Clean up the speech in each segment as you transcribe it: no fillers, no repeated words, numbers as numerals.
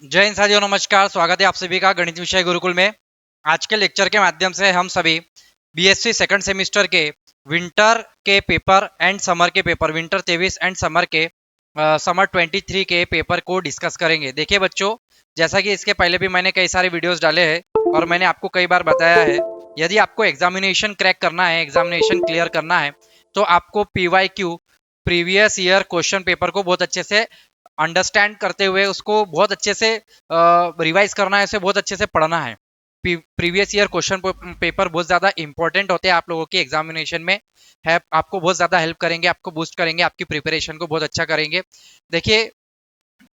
जय हिंद साथियों, नमस्कार। स्वागत है आप सभी का गणित विषय गुरुकुल में। आज के लेक्चर के माध्यम से हम सभी बीएससी सेकंड सेमेस्टर के विंटर के पेपर एंड समर के पेपर, विंटर 23 एंड समर के समर 23 के पेपर को डिस्कस करेंगे। देखिए बच्चों, जैसा कि इसके पहले भी मैंने कई सारे वीडियोस डाले हैं और मैंने आपको कई बार बताया है, यदि आपको एग्जामिनेशन क्रैक करना है, एग्जामिनेशन क्लियर करना है, तो आपको PYQ, previous year question paper को बहुत अच्छे से अंडरस्टैंड करते हुए उसको बहुत अच्छे से रिवाइज करना है, उसे बहुत अच्छे से पढ़ना है। प्रीवियस ईयर क्वेश्चन पेपर बहुत ज्यादा इंपॉर्टेंट होते हैं आप लोगों के एग्जामिनेशन में, है आपको बहुत ज्यादा हेल्प करेंगे, आपको बूस्ट करेंगे, आपकी प्रिपरेशन को बहुत अच्छा करेंगे। देखिए,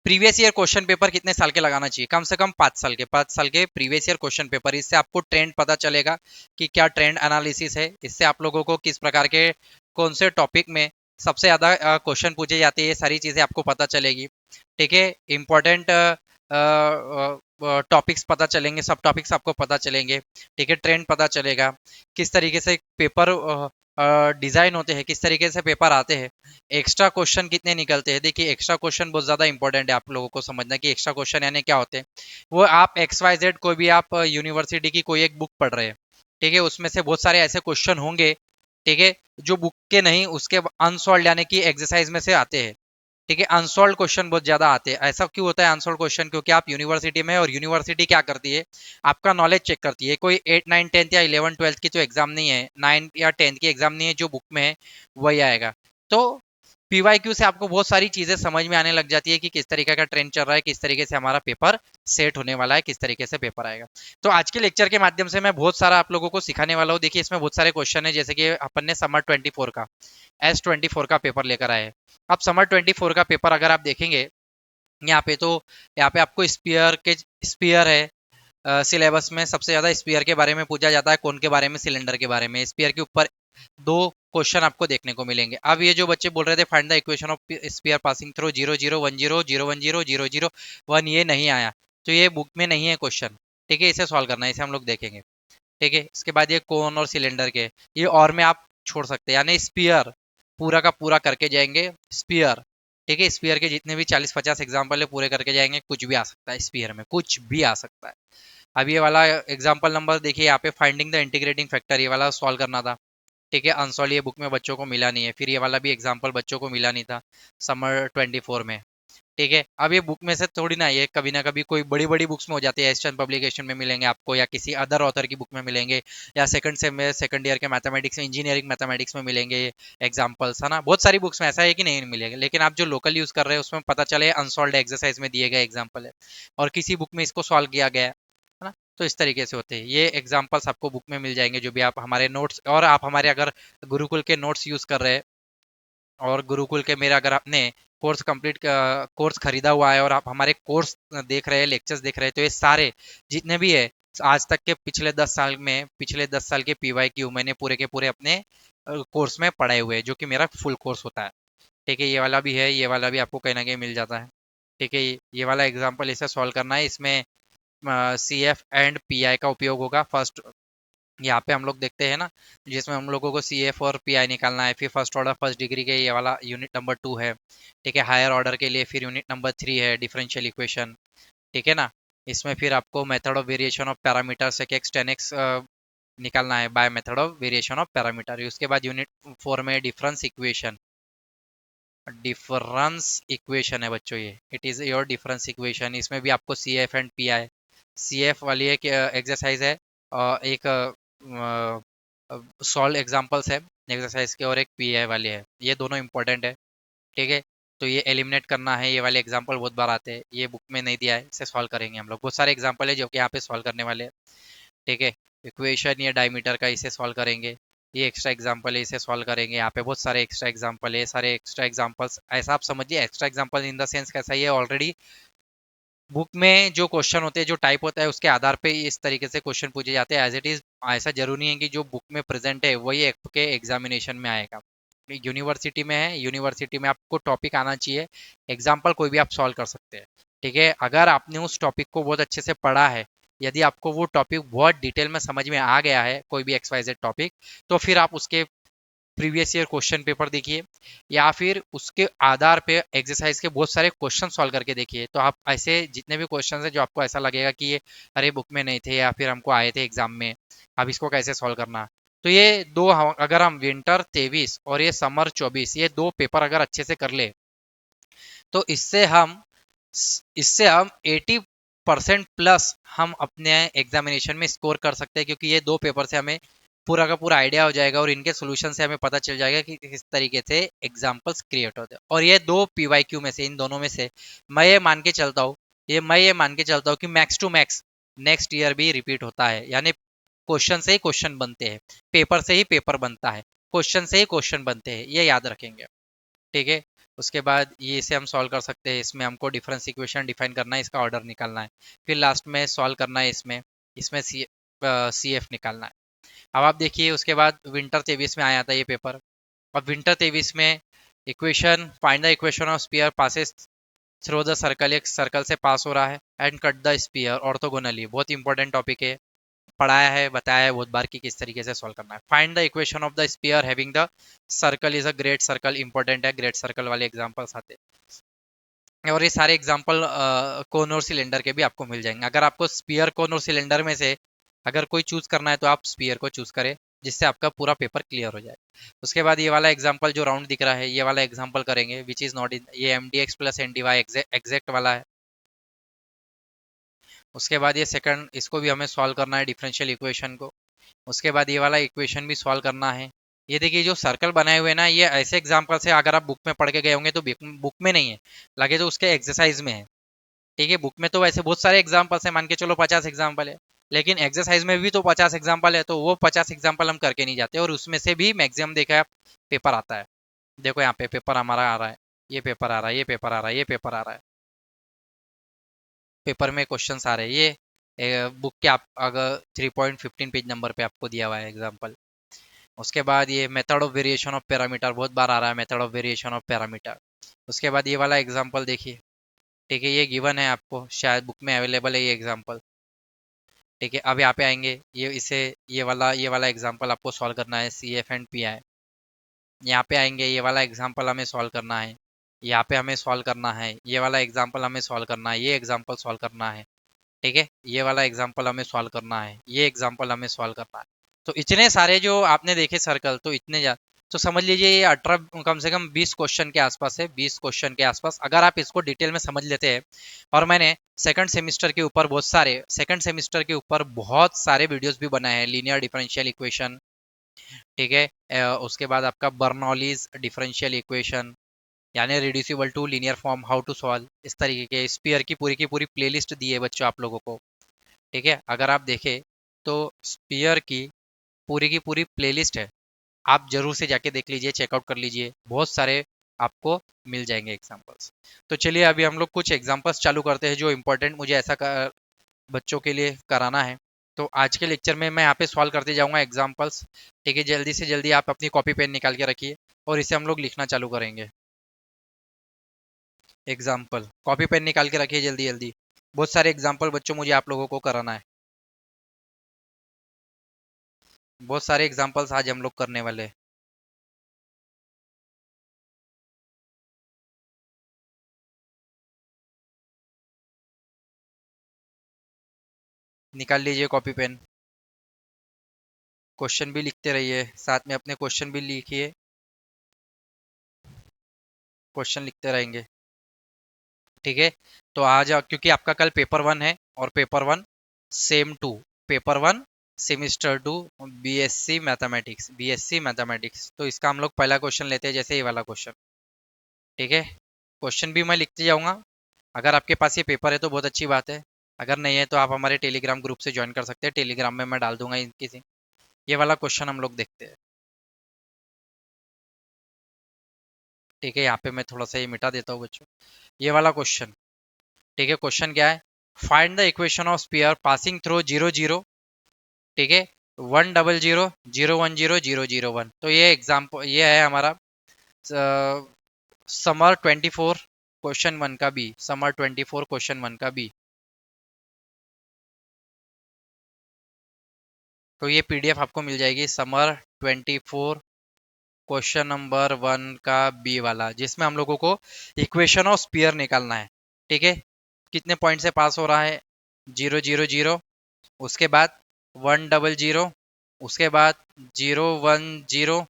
प्रीवियस ईयर क्वेश्चन पेपर कितने साल के लगाना चाहिए? कम से कम 5 साल के, 5 साल के प्रीवियस ईयर क्वेश्चन पेपर। इससे आपको ट्रेंड पता चलेगा कि क्या ट्रेंड एनालिसिस है, इससे आप लोगों को किस प्रकार के कौन से टॉपिक में सबसे ज्यादा क्वेश्चन पूछे जाते हैं, ये सारी चीजें आपको पता चलेगी। ठीक है, इंपॉर्टेंट टॉपिक्स पता चलेंगे, सब टॉपिक्स आपको पता चलेंगे। ठीक है, ट्रेंड पता चलेगा, किस तरीके से पेपर डिजाइन होते हैं, किस तरीके से पेपर आते हैं, एक्स्ट्रा क्वेश्चन कितने निकलते हैं। देखिए, एक्स्ट्रा क्वेश्चन बहुत ज्यादा इंपॉर्टेंट है आप लोगों को समझना कि एक्स्ट्रा क्वेश्चन यानी क्या होते हैं। वो आप XYZ कोई भी आप यूनिवर्सिटी की कोई एक बुक पढ़ रहे हैं, ठीक है, उसमें से बहुत सारे ऐसे क्वेश्चन होंगे, ठीक है, जो बुक के नहीं, उसके अनसॉल्व यानी कि एक्सरसाइज में से आते हैं। ठीक है, अनसॉल्व क्वेश्चन बहुत ज्यादा आते हैं। ऐसा क्यों होता है अनसॉल्व क्वेश्चन? क्योंकि आप यूनिवर्सिटी में, और यूनिवर्सिटी क्या करती है, आपका नॉलेज चेक करती है। कोई 8 9 10 या 11 12 की तो एग्जाम नहीं है, 9 या 10 की एग्जाम नहीं है, जो बुक में है वही आएगा। तो पीवाईक्यू से आपको बहुत सारी चीजें समझ में आने लग जाती है कि किस तरीके का ट्रेंड चल रहा है, किस तरीके से हमारा पेपर सेट होने वाला है, किस तरीके से पेपर आएगा। तो आज के लेक्चर के माध्यम से मैं बहुत सारा आप लोगों को सिखाने वाला हूँ। देखिए, इसमें बहुत सारे क्वेश्चन है, जैसे कि अपन ने समर 24 का, S24 का पेपर लेकर आए हैं। अब समर 24 का पेपर अगर आप देखेंगे, यहाँ पे तो यहाँ पे आपको स्पीयर है। सिलेबस में सबसे ज्यादा स्पीयर के बारे में पूछा जाता है, कौन के बारे में? सिलेंडर के बारे में। स्पीयर के ऊपर दो क्वेश्चन आपको देखने को मिलेंगे। अब ये जो बच्चे बोल रहे थे find the equation of spear passing through 0 0 1 0 0 1 0 0 0 1, ये नहीं आया, तो ये बुक में नहीं है क्वेश्चन। ठीक है, इसे सॉल्व करना है, इसे हम लोग देखेंगे। ठीक है, इसके बाद ये कोन और सिलेंडर के, ये और में आप छोड़ सकते हैं, यानी स्पीयर पूरा का पूरा करके जाएंगे। स्पीयर, ठीक है, स्पीयर के जितने भी 40-50 एग्जाम्पल है पूरे करके जाएंगे। कुछ भी आ सकता है स्पीयर में, कुछ भी आ सकता है। अब ये वाला एग्जाम्पल नंबर देखिए, यहाँ पे फाइंडिंग द इंटीग्रेटिंग फैक्टर, ये वाला सॉल्व करना था। ठीक है, अनसॉल्व ये बुक में बच्चों को मिला नहीं है। फिर ये वाला भी एग्जाम्पल बच्चों को मिला नहीं था समर 24 में। ठीक है, अब ये बुक में से थोड़ी ना, ये कभी ना कभी कोई बड़ी बड़ी बुक्स में हो जाती है। एस्टर्न पब्लिकेशन में मिलेंगे आपको, या किसी अदर ऑथर की बुक में मिलेंगे, या सेकंड ईयर के मैथमेटिक्स में, इंजीनियरिंग मैथमेटिक्स में मिलेंगे एग्जाम्पल्स, है ना। बहुत सारी बुक्स में ऐसा है कि नहीं मिलेंगे, लेकिन आप जो लोकल यूज कर रहे हैं उसमें पता चले अनसॉल्व एक्सरसाइज में दिए गए एग्जाम्पल है, और किसी बुक में इसको सॉल्व किया गया है ना। तो इस तरीके से होते हैं ये एग्जाम्पल्स, आपको बुक में मिल जाएंगे, जो भी आप हमारे नोट्स, और आप हमारे अगर गुरुकुल के नोट्स यूज कर रहे हैं, और गुरुकुल के मेरा अगर आपने कोर्स खरीदा हुआ है और आप हमारे कोर्स देख रहे हैं, लेक्चर्स देख रहे हैं, तो ये सारे जितने भी है आज तक के पिछले 10 साल के पीवाईक्यू मैंने पूरे के पूरे अपने कोर्स में पढ़ाए हुए हैं, जो कि मेरा फुल कोर्स होता है। ठीक है, ये वाला भी है, ये वाला भी आपको कहीं ना कहीं मिल जाता है। ठीक है, ये वाला एग्जाम्पल इसे सॉल्व करना है। इसमें CF एंड PI का उपयोग होगा। फर्स्ट यहाँ पे हम लोग देखते हैं ना, जिसमें हम लोगों को CF और PI निकालना है। फिर फर्स्ट ऑर्डर फर्स्ट डिग्री के ये वाला यूनिट नंबर 2 है। ठीक है, हायर ऑर्डर के लिए फिर यूनिट नंबर 3 है, डिफरेंशियल इक्वेशन। ठीक है ना। इसमें फिर आपको method of variation of parameter sec x tan x निकालना है by method of variation of parameter. उसके बाद यूनिट 4 में डिफरेंस इक्वेशन है बच्चों, ये it is your difference equation. इसमें भी आपको CF एंड PI, CF वाली एक एक्सरसाइज है, एक सॉल्व एग्जांपल्स है एक्सरसाइज के, और एक PI वाली है, ये दोनों इंपॉर्टेंट है। ठीक है, तो ये एलिमिनेट करना है। ये वाले एग्जांपल बहुत बार आते हैं, ये बुक में नहीं दिया है, इसे सॉल्व करेंगे हम लोग। बहुत सारे एग्जांपल है जो कि यहाँ पे सॉल्व करने वाले हैं। ठीक है, इक्वेशन ये डायमीटर का, इसे सॉल्व करेंगे। ये एक्स्ट्रा एग्जांपल है, इसे सॉल्व करेंगे। यहाँ पे बहुत सारे एक्स्ट्रा एग्जांपल है, सारे एक्स्ट्रा एग्जांपल्स ऐसा आप समझिए, extra example in the sense कैसा, ये ऑलरेडी बुक में जो क्वेश्चन होते हैं, जो टाइप होता है, उसके आधार पे इस तरीके से क्वेश्चन पूछे जाते हैं एज इट इज। ऐसा जरूरी नहीं है कि जो बुक में प्रेजेंट है वही आपके एग्जामिनेशन में आएगा। यूनिवर्सिटी में है, यूनिवर्सिटी में आपको टॉपिक आना चाहिए, एग्जाम्पल कोई भी आप सॉल्व कर सकते हैं। ठीक है, अगर आपने उस टॉपिक को बहुत अच्छे से पढ़ा है, यदि आपको वो टॉपिक बहुत डिटेल में समझ में आ गया है, कोई भी XYZ टॉपिक, तो फिर आप उसके प्रीवियस ईयर क्वेश्चन पेपर देखिए, या फिर उसके आधार पे एक्सरसाइज के बहुत सारे क्वेश्चन सॉल्व करके देखिए। तो आप ऐसे जितने भी क्वेश्चन है जो आपको ऐसा लगेगा कि ये अरे बुक में नहीं थे या फिर हमको आए थे एग्जाम में, अब इसको कैसे सॉल्व करना। तो ये दो अगर हम विंटर 23 और ये समर 24 ये दो पेपर अगर अच्छे से कर ले, तो इससे हम 80% प्लस हम अपने एग्जामिनेशन में स्कोर कर सकते हैं, क्योंकि ये दो पेपर से हमें पूरा का पूरा आइडिया हो जाएगा और इनके सोल्यूशन से हमें पता चल जाएगा कि किस तरीके से एग्जाम्पल्स क्रिएट होते हैं। और ये दो पीवाईक्यू में से, इन दोनों में से मैं ये मान के चलता हूँ कि max to max next year भी रिपीट होता है, यानी क्वेश्चन से ही क्वेश्चन बनते हैं, पेपर से ही पेपर बनता है, क्वेश्चन से ही क्वेश्चन बनते हैं, ये याद रखेंगे। ठीक है। उसके बाद ये इसे हम सॉल्व कर सकते हैं, इसमें हमको डिफरेंस इक्वेशन डिफाइन करना है, इसका ऑर्डर निकालना है, फिर लास्ट में सॉल्व करना है, इसमें इसमें सी एफ निकालना है। अब आप देखिए उसके बाद विंटर 23 में आया था ये पेपर। अब विंटर 23 में equation, find the equation of sphere passes through the circle, एक सर्कल से पास हो रहा है, and cut the sphere orthogonally, बहुत इंपॉर्टेंट टॉपिक है, पढ़ाया है बताया है बहुत बार कि किस तरीके से सॉल्व करना है। Find the equation of the sphere having the circle is a great circle, important है, ग्रेट सर्कल वाले एग्जांपल्स आते हैं। और ये सारे एग्जांपल कोन और सिलेंडर के भी आपको मिल जाएंगे। अगर आपको स्पीयर, कोन और सिलेंडर में से अगर कोई चूज करना है तो आप स्पीयर को चूज करें, जिससे आपका पूरा पेपर क्लियर हो जाए। उसके बाद ये वाला एग्जाम्पल जो राउंड दिख रहा है, ये वाला एग्जाम्पल करेंगे, विच इज नॉट इन, ये M D x plus N D Y exact वाला है। उसके बाद ये सेकंड, इसको भी हमें सॉल्व करना है, डिफरेंशियल इक्वेशन को। उसके बाद ये वाला इक्वेशन भी सॉल्व करना है। ये देखिए जो सर्कल बनाए हुए ना, ये ऐसे एग्जाम्पल से अगर आप बुक में पढ़ के गए होंगे तो बुक में नहीं है, लगे तो उसके एक्सरसाइज में है। ठीक है, बुक में तो वैसे बहुत सारे एग्जाम्पल्स है, मान के चलो 50 एग्जाम्पल है, लेकिन एक्सरसाइज में भी तो 50 एग्जाम्पल है, तो वो 50 एग्जाम्पल हम करके नहीं जाते, और उसमें से भी मैक्सिमम देखा है पेपर आता है। देखो यहाँ पे पेपर हमारा आ रहा है, ये पेपर आ रहा है, ये पेपर आ रहा है, ये पेपर आ रहा है, पेपर में क्वेश्चन आ रहे हैं ये बुक के। आप अगर 3.15 पेज नंबर पे आपको दिया हुआ है एग्जाम्पल। उसके बाद ये method of variation of parameter बहुत बार आ रहा है, method of variation of parameter. उसके बाद ये वाला एग्जांपल देखिए। ठीक है, ये गिवन है आपको, शायद बुक में अवेलेबल है ये एग्जांपल। ठीक है, अब यहाँ पे आएंगे, ये वाला एग्जांपल आपको सॉल्व करना है, C F and P I. यहाँ पे आएंगे, ये वाला एग्जांपल हमें सॉल्व करना है, यहाँ पे हमें सॉल्व करना है, ये वाला एग्जाम्पल हमें सॉल्व करना है, ये एग्जाम्पल सॉल्व करना है। ठीक है, ये वाला एग्जाम्पल हमें सॉल्व करना है, ये एग्जाम्पल हमें सॉल्व करना है। तो इतने सारे जो आपने देखे सर्कल, तो इतने तो समझ लीजिए ये 18, कम से कम 20 क्वेश्चन के आसपास है, 20 क्वेश्चन के आसपास, अगर आप इसको डिटेल में समझ लेते हैं। और मैंने सेकंड सेमेस्टर के ऊपर बहुत सारे वीडियोस भी बनाए हैं, लीनियर डिफरेंशियल इक्वेशन। ठीक है, उसके बाद आपका बर्नौलीज डिफरेंशियल इक्वेशन, यानी reducible to linear form, how to solve, इस तरीके के स्पीयर की पूरी प्लेलिस्ट दी है बच्चों आप लोगों को। ठीक है, अगर आप देखें तो स्पीयर की पूरी प्लेलिस्ट है, आप जरूर से जाके देख लीजिए, चेकआउट कर लीजिए, बहुत सारे आपको मिल जाएंगे एग्जांपल्स। तो चलिए अभी हम लोग कुछ एग्जांपल्स चालू करते हैं जो इम्पोर्टेंट मुझे बच्चों के लिए कराना है। तो आज के लेक्चर में मैं यहाँ पे सॉल्व करते जाऊंगा एग्जांपल्स। ठीक है, जल्दी से जल्दी आप अपनी कॉपी पेन निकाल के रखिए और इसे हम लोग लिखना चालू करेंगे। एग्जाम्पल, कॉपी पेन निकाल के रखिए जल्दी जल्दी, बहुत सारे एग्जाम्पल बच्चों मुझे आप लोगों को कराना है, बहुत सारे एग्जाम्पल्स आज हम लोग करने वाले हैं। निकाल लीजिए कॉपी पेन, क्वेश्चन भी लिखते रहिए, साथ में अपने क्वेश्चन भी लिखिए, क्वेश्चन लिखते रहेंगे। ठीक है, तो आज क्योंकि आपका कल पेपर वन है, और paper one sem two, paper one semester two, BSc mathematics. तो इसका हम लोग पहला क्वेश्चन लेते हैं, जैसे ये वाला क्वेश्चन। ठीक है, क्वेश्चन भी मैं लिखते जाऊंगा, अगर आपके पास ये पेपर है तो बहुत अच्छी बात है, अगर नहीं है तो आप हमारे टेलीग्राम ग्रुप से ज्वाइन कर सकते हैं, टेलीग्राम में मैं डाल दूंगा इनकी। ये वाला क्वेश्चन हम लोग देखते हैं। ठीक है, यहाँ पे मैं थोड़ा सा ये मिटा देता हूँ बच्चों, ये वाला क्वेश्चन। ठीक है, क्वेश्चन क्या है, find the equation of spear passing through 0 0। ठीक है, 1 0 0 0 1 0 0 0 1। तो ये एग्जाम्पल, ये है हमारा समर 24 क्वेश्चन वन का बी, समर 24 क्वेश्चन वन का बी। तो ये पीडीएफ आपको मिल जाएगी, समर 24 क्वेश्चन नंबर 1 का बी वाला, जिसमें हम लोगों को इक्वेशन ऑफ स्पीयर निकालना है। ठीक है, कितने पॉइंट से पास हो रहा है? 0 0 0, उसके बाद 1 0 0, उसके बाद 0 1 0,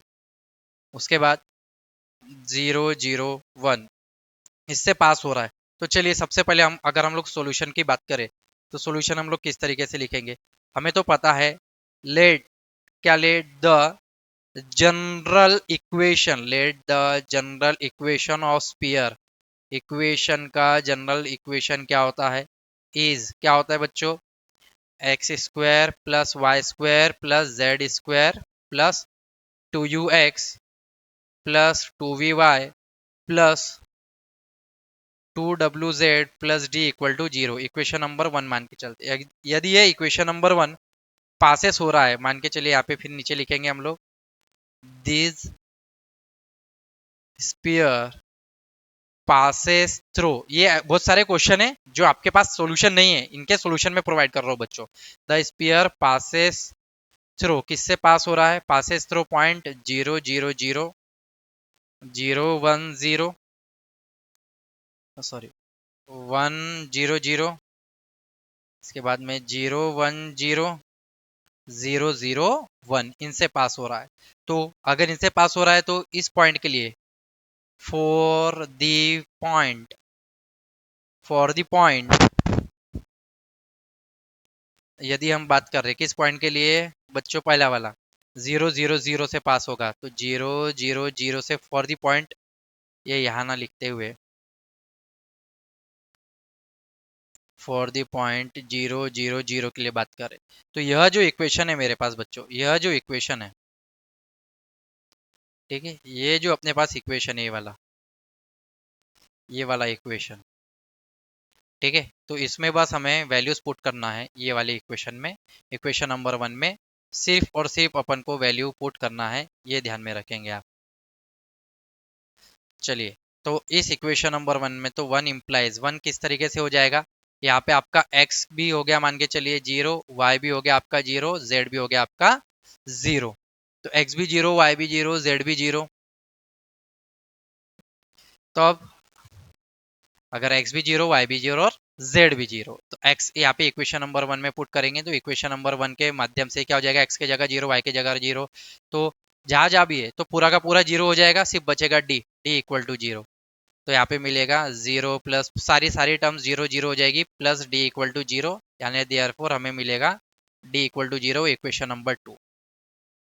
उसके बाद 0 0 1, इससे पास हो रहा है। तो चलिए सबसे पहले अगर हम लोग सॉल्यूशन की बात करें तो सॉल्यूशन हम लोग किस तरीके से लिखेंगे? हमें तो पता है, लेट क्या, let the general equation of sphere, equation का जनरल इक्वेशन क्या होता है? इज क्या होता है बच्चों? X square plus Y square plus Z square plus 2ux plus 2vy plus 2wz plus D equal to 0। Equation number 1 मान के चलते, यदि ये इक्वेशन नंबर 1 पासेस हो रहा है, मान के चलिए, यहाँ पे फिर नीचे लिखेंगे हम लोग, दिस स्पीयर पासेस थ्रू। ये बहुत सारे क्वेश्चन है जो आपके पास सॉल्यूशन नहीं है, इनके सॉल्यूशन में प्रोवाइड कर रहा हूँ बच्चों। द स्पीयर पासेस थ्रू, किससे पास हो रहा है? पासेस थ्रू पॉइंट 0 0 0 0 1 0, सॉरी 1 0 0, इसके बाद में 0 1 0 0 0 1, इनसे पास हो रहा है। तो अगर इनसे पास हो रहा है तो इस पॉइंट के लिए फॉर द पॉइंट, यदि हम बात कर रहे हैं किस पॉइंट के लिए बच्चों? पहला वाला 0 0 0 से पास होगा, तो 0 0 0 से फॉर द पॉइंट, ये यहाँ ना लिखते हुए, फॉर द पॉइंट 0 0 0 के लिए बात करें, तो यह जो इक्वेशन है मेरे पास बच्चों, यह जो इक्वेशन है, ठीक है, ये जो अपने पास इक्वेशन है, ये वाला इक्वेशन, ठीक है, तो इसमें बस हमें वैल्यूज पुट करना है ये वाले इक्वेशन में। इक्वेशन नंबर 1 में सिर्फ और सिर्फ अपन को वैल्यू पुट करना है, ये ध्यान में रखेंगे आप। चलिए, तो इस इक्वेशन नंबर 1 में तो 1 इम्प्लाइज 1 किस तरीके से हो जाएगा? यहाँ पे आपका x भी हो गया मान के चलिए 0, y भी हो गया आपका 0, z भी हो गया आपका 0। तो x भी 0, y भी 0, z भी 0। तो अब अगर x भी 0, y भी 0 और z भी 0, तो x यहाँ पे इक्वेशन नंबर 1 में पुट करेंगे, तो इक्वेशन नंबर 1 के माध्यम से क्या हो जाएगा? x के जगह 0, y के जगह 0, तो जहाँ जहाँ भी है तो पूरा का पूरा 0 हो जाएगा, सिर्फ बचेगा d, d इक्वल टू 0। तो यहाँ पे मिलेगा 0 प्लस सारी सारी टर्म्स 0 0 हो जाएगी, प्लस d इक्वल टू 0, यानी देयरफॉर हमें मिलेगा d equal to 0, equation number 2।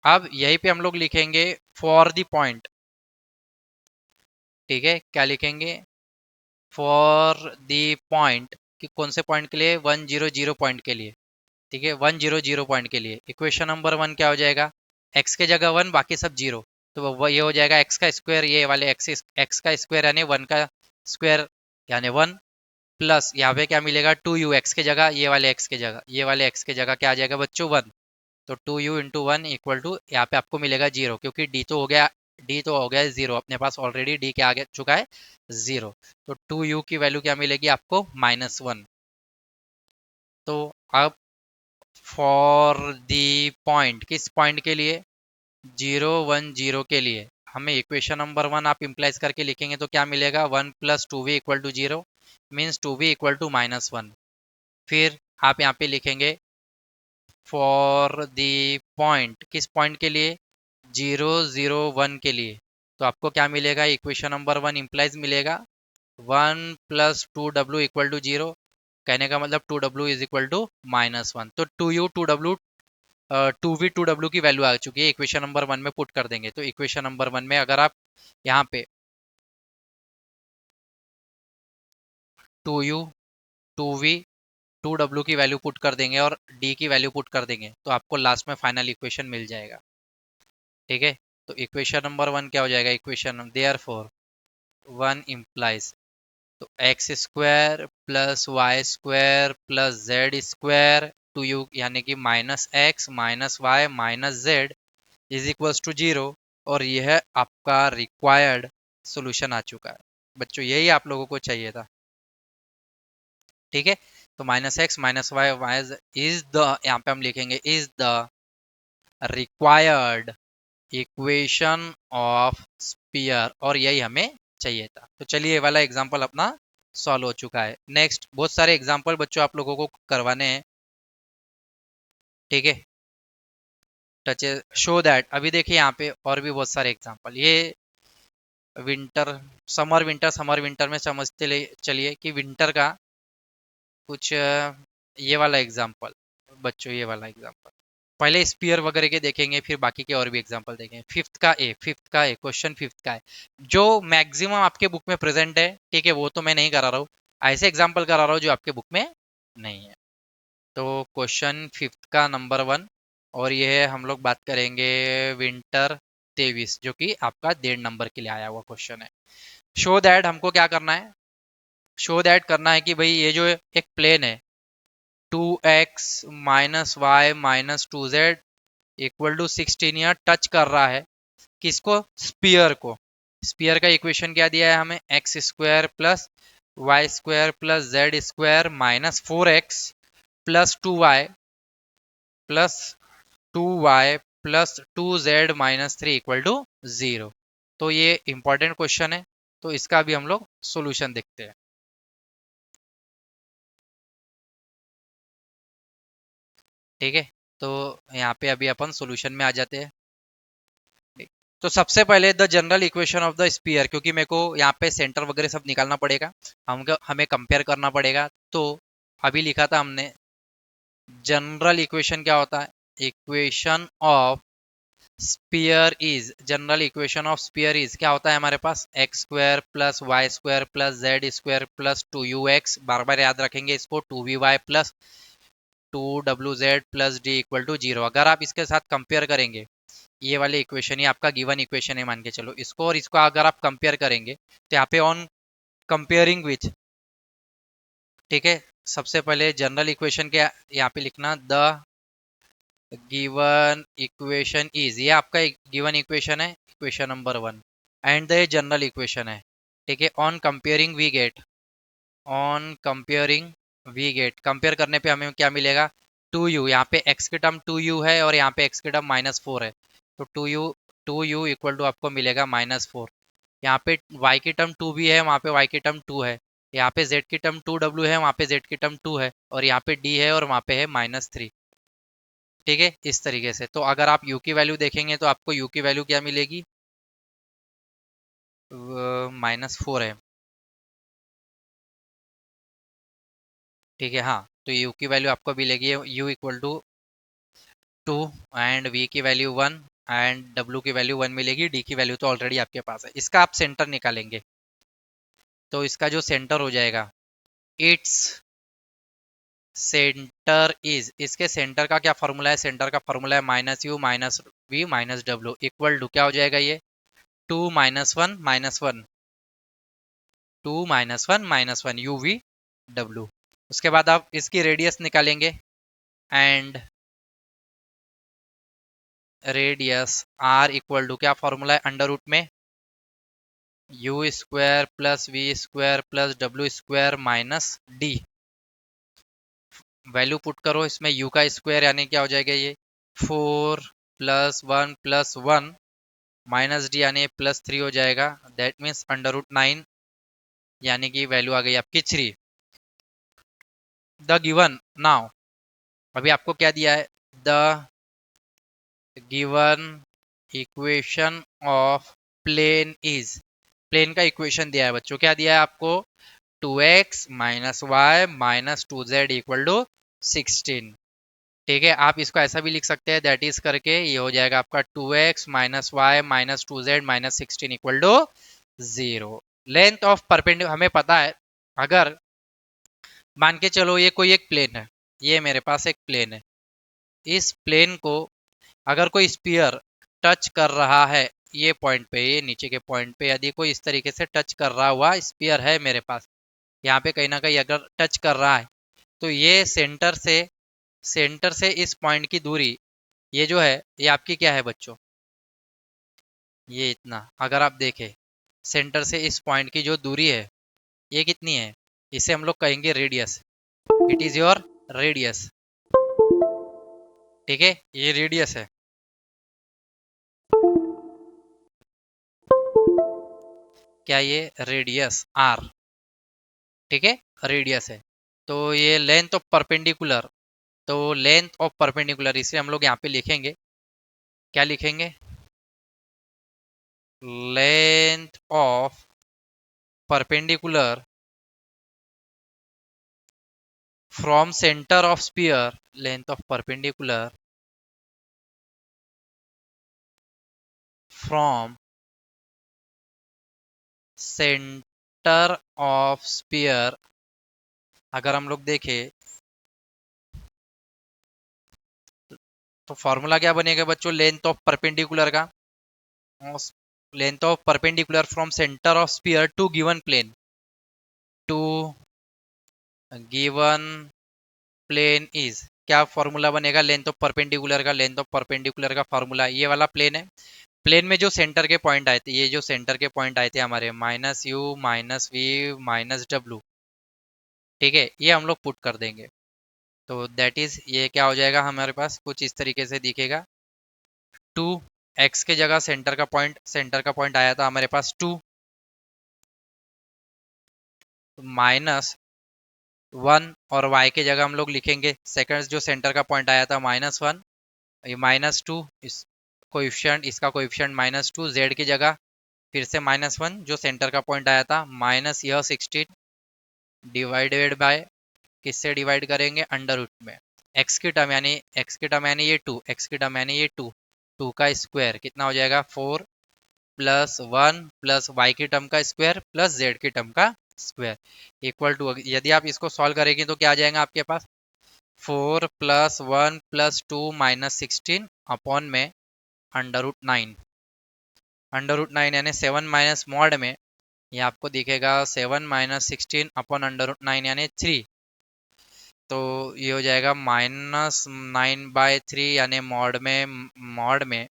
अब यहीं पे हम लोग लिखेंगे फॉर द पॉइंट, ठीक है, क्या लिखेंगे? फॉर द पॉइंट, कि कौन से पॉइंट के लिए? 1 0 0 पॉइंट के लिए, ठीक है, 1 0 0 पॉइंट के लिए इक्वेशन नंबर 1 क्या हो जाएगा? x के जगह 1, बाकी सब 0, तो ये हो जाएगा x का स्क्वायर, ये वाले x का स्क्वायर यानी 1 का स्क्वायर यानी 1, प्लस यहाँ पे क्या मिलेगा? 2u, x के जगह, ये वाले x के जगह, ये वाले x के जगह क्या आ जाएगा बच्चों? 1। तो 2u इंटू 1 इक्वल टू, यहाँ पे आपको मिलेगा 0, क्योंकि d तो हो गया 0, अपने पास ऑलरेडी d क्या आ चुका है? 0। तो 2u की वैल्यू क्या मिलेगी आपको? -1। तो अब फॉर दी पॉइंट, किस पॉइंट के लिए? 0 1 0 के लिए हमें इक्वेशन नंबर 1 आप इम्प्लाइज करके लिखेंगे तो क्या मिलेगा? 1 plus 2v equal to 0, means 2v equal to -1। फिर आप यहाँ पे लिखेंगे फॉर दी पॉइंट, किस पॉइंट के लिए? 0 0 1 के लिए, तो आपको क्या मिलेगा? इक्वेशन नंबर 1 इम्प्लाइज मिलेगा 1 प्लस 2w इक्वल टू 0, कहने का मतलब 2w इज इक्वल टू -1। तो 2u 2w 2v 2w की वैल्यू आ चुकी है, इक्वेशन नंबर 1 में पुट कर देंगे। तो इक्वेशन नंबर 1 में अगर आप यहाँ पे 2u 2v 2w की वैल्यू पुट कर देंगे और d की वैल्यू पुट कर देंगे, तो आपको लास्ट में फाइनल इक्वेशन मिल जाएगा, ठीक है। तो इक्वेशन नंबर 1 क्या हो जाएगा? इक्वेशन देयरफॉर 1 इम्प्लाइज, तो X square plus Y square plus Z square two U, यानी कि -x -y -z is equals to 0, और यह आपका रिक्वायर्ड सॉल्यूशन आ चुका है बच्चों, यही आप लोगों को चाहिए था, ठीक है। तो -x -y इज द, यहाँ पे हम लिखेंगे is the required equation of spear, और यही हमें चाहिए था। तो चलिए ये वाला एग्जांपल अपना सॉल्व हो चुका है। नेक्स्ट बहुत सारे एग्जांपल बच्चों आप लोगों को करवाने हैं, ठीक है। टच शो दैट, अभी देखिए यहाँ पे और भी बहुत सारे एग्जांपल, ये विंटर समर विंटर में समझते चलिए कि विंटर का कुछ ये वाला एग्जांपल बच्चों, ये वाला एग्जांपल पहले स्पीयर वगैरह के देखेंगे, फिर बाकी के और भी एग्जांपल देखेंगे। फिफ्थ का ए क्वेश्चन, फिफ्थ का है जो मैक्सिमम आपके बुक में प्रेजेंट है, ठीक है, वो तो मैं नहीं करा रहा हूँ, ऐसे एग्जांपल करा रहा हूँ जो आपके बुक में नहीं है। तो क्वेश्चन फिफ्थ का नंबर 1, और ये है हम लोग बात करेंगे विंटर 23, जो कि आपका 1.5 नंबर के लिए आया हुआ क्वेश्चन है। शो दैट, हमको क्या करना है, शो दैट करना है कि भाई ये जो एक प्लेन है 2x minus Y minus 2z equal to 16, यहाँ टच कर रहा है किसको, स्पीयर को। स्पीयर का इक्वेशन क्या दिया है हमें, x square plus Y square plus Z square minus 4x plus 2y plus 2z minus 3 equal to 0। तो ये इंपॉर्टेंट क्वेश्चन है, तो इसका भी हम लोग सोल्यूशन देखते हैं, ठीक है। तो यहाँ पे अभी अपन सोल्यूशन में आ जाते हैं। तो सबसे पहले the general equation of the sphere, क्योंकि मेरे को यहाँ पे सेंटर वगैरह सब निकालना पड़ेगा, हमें कंपेयर करना पड़ेगा। तो अभी लिखा था हमने जनरल इक्वेशन क्या होता है, equation of sphere is, general equation of sphere is क्या होता है हमारे पास, x square plus Y square plus Z square plus 2ux, बार बार याद रखेंगे इसको, 2vy plus 2wz plus D equal to 0। अगर आप इसके साथ कंपेयर करेंगे, ये वाले इक्वेशन, ये आपका गिवन इक्वेशन है मान के चलो, इसको और इसको अगर आप कंपेयर करेंगे तो यहाँ पे ऑन कंपेयरिंग विच, ठीक है। सबसे पहले जनरल इक्वेशन के यहाँ पे लिखना द गिवन इक्वेशन इज, ये आपका गिवन इक्वेशन है, equation number 1, and the general equation है, ठीक है। On comparing we get, on comparing we get, compare करने पे हमें क्या मिलेगा, 2u, यहाँ पे x की टर्म 2u है और यहाँ पे x की टर्म -4 है, तो 2u इक्वल टू आपको मिलेगा -4। यहाँ पे y की टर्म 2b है, वहाँ पे y की टर्म 2 है, यहाँ पे z की टर्म 2w है, वहाँ पे z की टर्म 2 है, और यहाँ पे d है और वहाँ पे है -3, ठीक है। इस तरीके से, तो अगर आप u की वैल्यू देखेंगे तो आपको u की वैल्यू क्या मिलेगी, -4 है, ठीक है। हाँ, तो u की वैल्यू आपको मिलेगी u equal to 2, and v की वैल्यू 1, एंड w की वैल्यू 1 मिलेगी, d की वैल्यू तो ऑलरेडी आपके पास है। इसका आप सेंटर निकालेंगे, तो इसका जो सेंटर हो जाएगा, इट्स सेंटर इज, इसके सेंटर का क्या फॉर्मूला है, सेंटर का फॉर्मूला है -u minus v minus w equal to क्या हो जाएगा ये, 2 -1 -1, 2 -1 -1 u v w। उसके बाद आप इसकी रेडियस निकालेंगे, and radius r equal to क्या फॉर्मूला है, अंडर रूट में u square plus v square plus w square minus d, value put करो इसमें, u का स्क्वायर यानी क्या हो जाएगा ये 4 प्लस 1 प्लस 1 माइनस डी यानी +3 हो जाएगा, दैट मीन्स अंडर रूट 9, यानी कि वैल्यू आ गई आपकी 3। द गिवन नाउ, अभी आपको क्या दिया है, the given equation of plane is, plane का इक्वेशन दिया है बच्चों, क्या दिया है आपको, 2x minus Y minus 2z equal to 16, ठीक है। आप इसको ऐसा भी लिख सकते हैं, दैट इज करके ये हो जाएगा आपका 2x minus Y minus 2z minus 16 equal to 0। Length of perpendicular हमें पता है, अगर मान के चलो ये कोई एक प्लेन है, ये मेरे पास एक प्लेन है, इस प्लेन को अगर कोई स्पीयर टच कर रहा है, ये पॉइंट पे, ये नीचे के पॉइंट पे यदि कोई इस तरीके से टच कर रहा हुआ स्पीयर है मेरे पास, यहाँ पे कहीं ना कहीं अगर टच कर रहा है, तो ये सेंटर से इस पॉइंट की दूरी, ये जो है ये आपकी क्या है बच्चों, ये इतना, अगर आप देखें सेंटर से इस पॉइंट की जो दूरी है ये कितनी है, इसे हम लोग कहेंगे radius, it is your radius, ठीक है, ये रेडियस है। क्या ये रेडियस आर, ठीक है, रेडियस है। तो ये लेंथ ऑफ परपेंडिकुलर, तो लेंथ ऑफ परपेंडिकुलर इसे हम लोग यहाँ पे लिखेंगे, क्या लिखेंगे, length of perpendicular from centre of sphere, length of perpendicular from centre of sphere. अगर हम लोग देखें तो फॉर्मूला क्या बनेगा बच्चों, लेंथ ऑफ परपेंडिकुलर का, length of perpendicular from centre of sphere to given plane, to given plane is, क्या फॉर्मूला बनेगा लेंथ ऑफ परपेंडिकुलर का, लेंथ ऑफ परपेंडिकुलर का फॉर्मूला, ये वाला प्लेन है, प्लेन में जो सेंटर के पॉइंट आए थे, ये जो सेंटर के पॉइंट आए थे हमारे minus U minus V minus W, ठीक है, ये हम लोग पुट कर देंगे। तो दैट इज, ये क्या हो जाएगा हमारे पास, कुछ इस तरीके से दिखेगा, टू एक्स के जगह सेंटर का पॉइंट आया था हमारे पास टू, माइनस वन, और y के जगह हम लोग लिखेंगे सेकंड जो सेंटर का पॉइंट आया था माइनस वन, ये माइनस टू, इस कोएफिशिएंट, इसका कोएफिशिएंट माइनस टू, जेड की जगह फिर से माइनस वन जो सेंटर का पॉइंट आया था, माइनस यह 16 डिवाइडेड बाय, किससे डिवाइड करेंगे, अंडर रूट में, एक्स की टर्म यानी ये टू, एक्स की टर्म यानी ये टू, टू का स्क्वायर कितना हो जाएगा, four plus one plus Y की टर्म का स्क्वायर प्लस जेड की टर्म का स्क्वायर इक्वल टू, यदि आप इसको सॉल्व करेंगे तो क्या आ जाएगा आपके पास, four plus one plus two minus 16 upon में under root nine, under root nine यानी सेवन माइनस मॉड में, ये आपको दिखेगा seven minus 16 upon under root nine यानी थ्री, तो ये हो जाएगा माइनस नाइन बाय थ्री, यानी मॉड में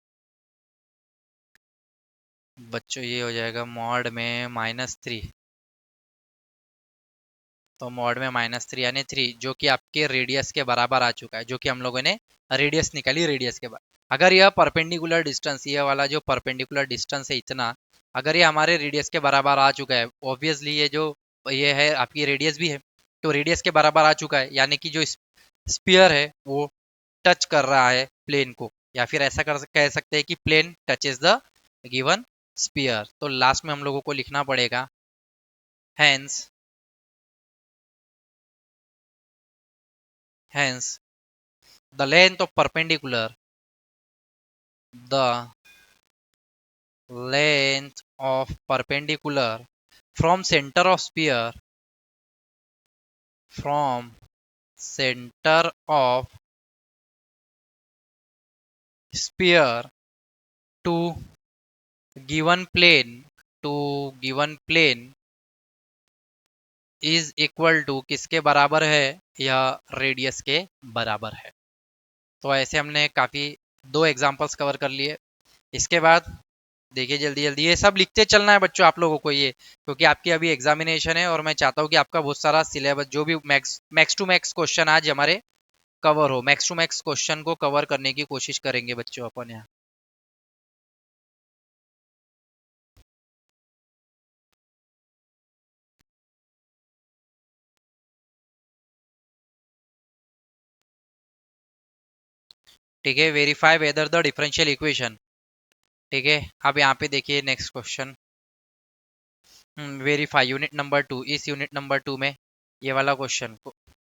बच्चों ये हो जाएगा मॉड में माइनस थ्री, तो मॉड में माइनस थ्री यानी थ्री, जो कि आपके रेडियस के बराबर आ चुका है, जो कि हम लोगों ने रेडियस निकाली, रेडियस के बाद अगर यह परपेंडिकुलर डिस्टेंस, ये वाला जो परपेंडिकुलर डिस्टेंस है इतना, अगर ये हमारे रेडियस के बराबर आ चुका है, ऑब्वियसली ये जो ये है आपकी रेडियस भी है, तो रेडियस के बराबर आ चुका है, यानी कि जो स्पीयर है वो टच कर रहा है प्लेन को, या फिर ऐसा कह सकते हैं कि plane touches the given sphere. तो लास्ट में हम लोगों को लिखना पड़ेगा hence, hence the length of perpendicular, the length of perpendicular from center of sphere, from center of sphere to given plane, to given plane is equal to, किसके बराबर है, यह रेडियस के बराबर है। तो ऐसे हमने काफी दो एग्जांपल्स कवर कर लिए। इसके बाद देखिए जल्दी जल्दी ये सब लिखते चलना है बच्चों आप लोगों को, ये क्योंकि आपकी अभी एग्जामिनेशन है और मैं चाहता हूँ कि आपका बहुत सारा सिलेबस जो भी मैक्स टू मैक्स क्वेश्चन आज हमारे कवर हो, मैक्स टू मैक्स क्वेश्चन को कवर करने की कोशिश करेंगे बच्चों अपन यहाँ। ठीक है, verify whether the differential equation, ठीक है। अब यहाँ पे देखिए next question, verify unit number two, इस यूनिट नंबर टू में ये वाला क्वेश्चन,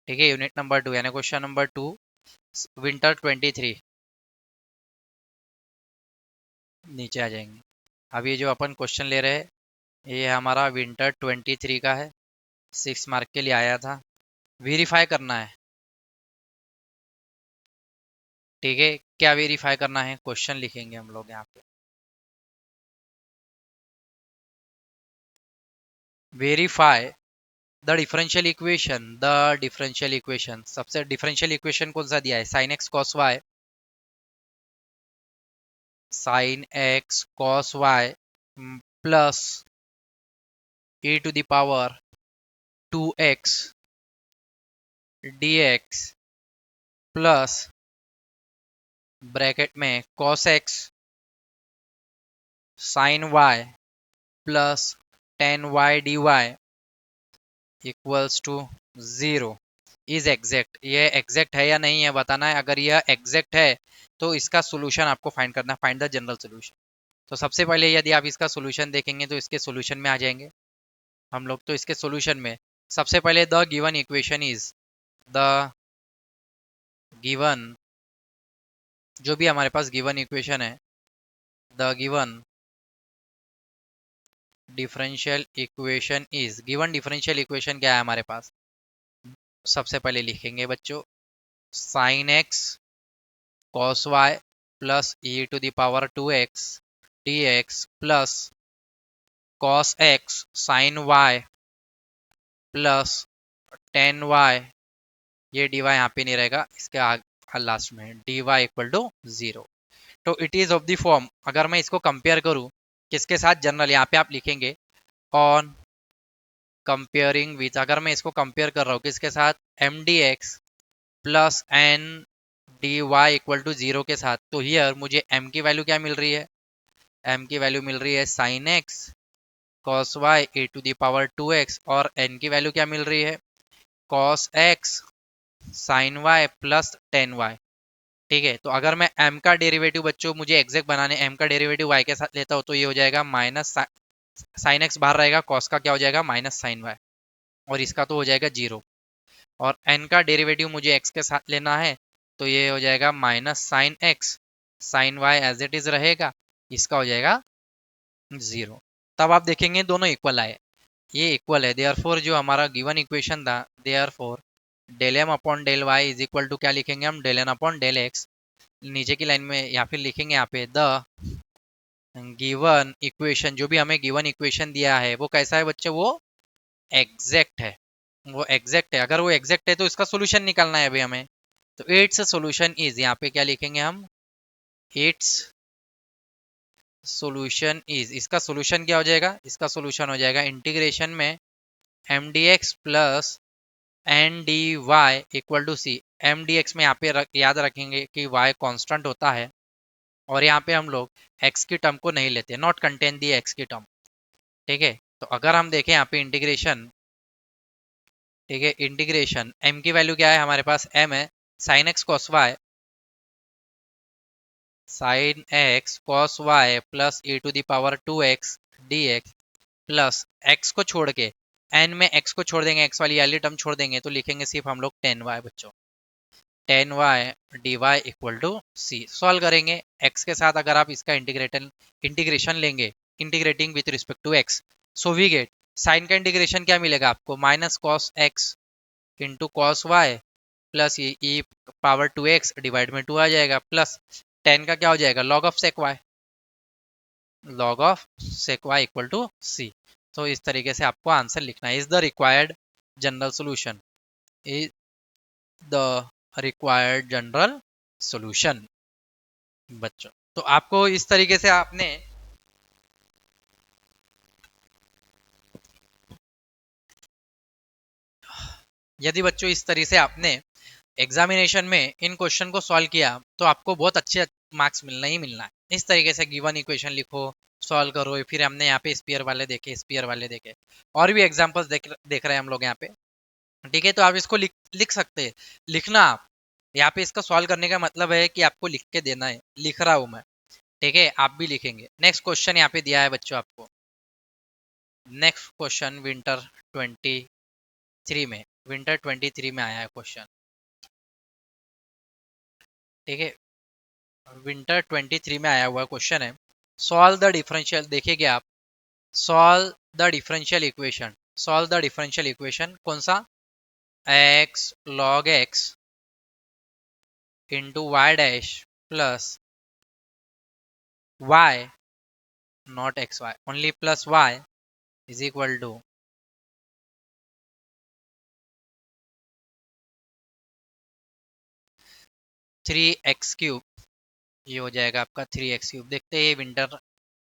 ठीक है, यूनिट नंबर टू यानी क्वेश्चन नंबर टू, विंटर 23, नीचे आ जाएंगे। अब ये जो अपन क्वेश्चन ले रहे हैं ये हमारा विंटर 23 का है, 6 मार्क के लिए आया था, वेरीफाई करना है, ठीक है। क्या वेरीफाई करना है, क्वेश्चन लिखेंगे हम लोग यहाँ पे, verify the differential equation, the differential equation, सबसे डिफरेंशियल इक्वेशन कौन सा दिया है, sine x cos Y, sine x cos Y plus e to the power 2x dx plus bracket में cos x साइन y प्लस 10y dy equals to 0 is exact. ये exact है या नहीं है बताना है। अगर यह एग्जैक्ट है तो इसका सोल्यूशन आपको फाइंड करना है, फाइंड द जनरल सोल्यूशन। तो सबसे पहले यदि आप इसका सोल्यूशन देखेंगे तो इसके सोल्यूशन में आ जाएंगे हम लोग। तो इसके सोल्यूशन में सबसे पहले the given equation is the given, जो भी हमारे पास गिवन इक्वेशन है, the given differential equation is, given differential equation क्या है हमारे पास, सबसे पहले लिखेंगे बच्चों sine x cos Y plus E to the power 2x dx plus cos X sine Y plus 10y, ये dy यहाँ पे नहीं रहेगा, इसके आगे लास्ट में dy इक्वल टू 0। तो it is of the form, अगर मैं इसको कंपेयर करूं किसके साथ, जनरल, यहाँ पे आप लिखेंगे ऑन कंपेयरिंग विथ, अगर मैं इसको कंपेयर कर रहा हूँ किसके साथ, M D x plus N D Y equal to 0 के साथ, तो हियर मुझे m की वैल्यू क्या मिल रही है, m की वैल्यू मिल रही है sine x cos Y E to the power 2x, और n की वैल्यू क्या मिल रही है, cos X sine Y plus 10y। ठीक है, तो अगर मैं m का डेरिवेटिव बच्चों मुझे एग्जैक्ट बनाने, m का डेरिवेटिव y के साथ लेता हूँ तो ये हो जाएगा माइनस साइन एक्स बाहर रहेगा, कॉस का क्या हो जाएगा माइनस साइन वाई, और इसका तो हो जाएगा 0। और n का डेरिवेटिव मुझे x के साथ लेना है तो ये हो जाएगा minus sine x sine y as it is रहेगा, इसका हो जाएगा 0। तब आप देखेंगे दोनों इक्वल आए, ये इक्वल है, देयरफॉर जो हमारा गिवन इक्वेशन था, therefore del m upon del y is equal to क्या लिखेंगे हम, del n upon del x, नीचे की लाइन में या फिर लिखेंगे यहाँ पे द गिवन इक्वेशन, जो भी हमें गिवन इक्वेशन दिया है वो कैसा है बच्चे, वो एग्जैक्ट है, वो एग्जैक्ट है। अगर वो एग्जैक्ट है तो इसका सोल्यूशन निकालना है अभी हमें, तो इट्स सोल्यूशन इज, यहाँ पे क्या लिखेंगे हम, इट्स सोल्यूशन इज, इसका सोल्यूशन क्या हो जाएगा, इसका सोल्यूशन हो जाएगा इंटीग्रेशन में m D x plus N D Y equal to c. M D x में यहाँ पे याद रखेंगे कि वाई कांस्टेंट होता है, और यहाँ पे हम लोग x की टर्म को नहीं लेते, नॉट कंटेन दी x की टर्म। ठीक है, तो अगर हम देखें यहाँ पे इंटीग्रेशन, ठीक है, इंटीग्रेशन m की वैल्यू क्या है हमारे पास, m है sine x cos Y, sine x cos Y plus e to the power 2x dx plus x को छोड़ के, n में x को छोड़ देंगे, x वाली टर्म छोड़ देंगे, तो लिखेंगे सिर्फ हम लोग 10y बच्चों, 10y dy equal to c. Solve करेंगे x के साथ, अगर आप इसका इंटीग्रेशन लेंगे, integrating with respect to x, so we get sine का इंटीग्रेशन क्या मिलेगा आपको, minus cos x into cos Y plus e power 2x divide में 2 आ जाएगा, प्लस 10 का क्या हो जाएगा, log of sec y, log of sec y equal to c. तो इस तरीके से आपको आंसर लिखना है, is the required general solution, is the required general solution बच्चों। तो आपको इस तरीके से आपने यदि बच्चों इस तरीके से आपने एग्जामिनेशन में इन क्वेश्चन को सॉल्व किया तो आपको बहुत अच्छे मार्क्स मिलना ही मिलना है। इस तरीके से गिवन इक्वेशन लिखो, सॉल्व करो, फिर हमने यहाँ पे स्पीयर वाले देखे, स्पीयर वाले देखे, और भी एग्जांपल्स देख रहे हैं हम लोग यहाँ पे। ठीक है, तो आप इसको लिख सकते हैं, लिखना आप यहाँ पे, इसका सॉल्व करने का मतलब है कि आपको लिख के देना है, लिख रहा हूं मैं, ठीक है, आप भी लिखेंगे। नेक्स्ट क्वेश्चन यहाँ पे दिया है बच्चों आपको, नेक्स्ट क्वेश्चन विंटर 23 में, विंटर 23 में आया है क्वेश्चन, ठीक है, विंटर 23 में आया हुआ क्वेश्चन है, सॉल्व द डिफरेंशियल, देखिए आप, solve the differential equation, solve the differential equation कौन सा, x log x into y dash plus y not xy only plus y is equal to 3x cube, ये हो जाएगा आपका 3x क्यूब। देखते हैं विंटर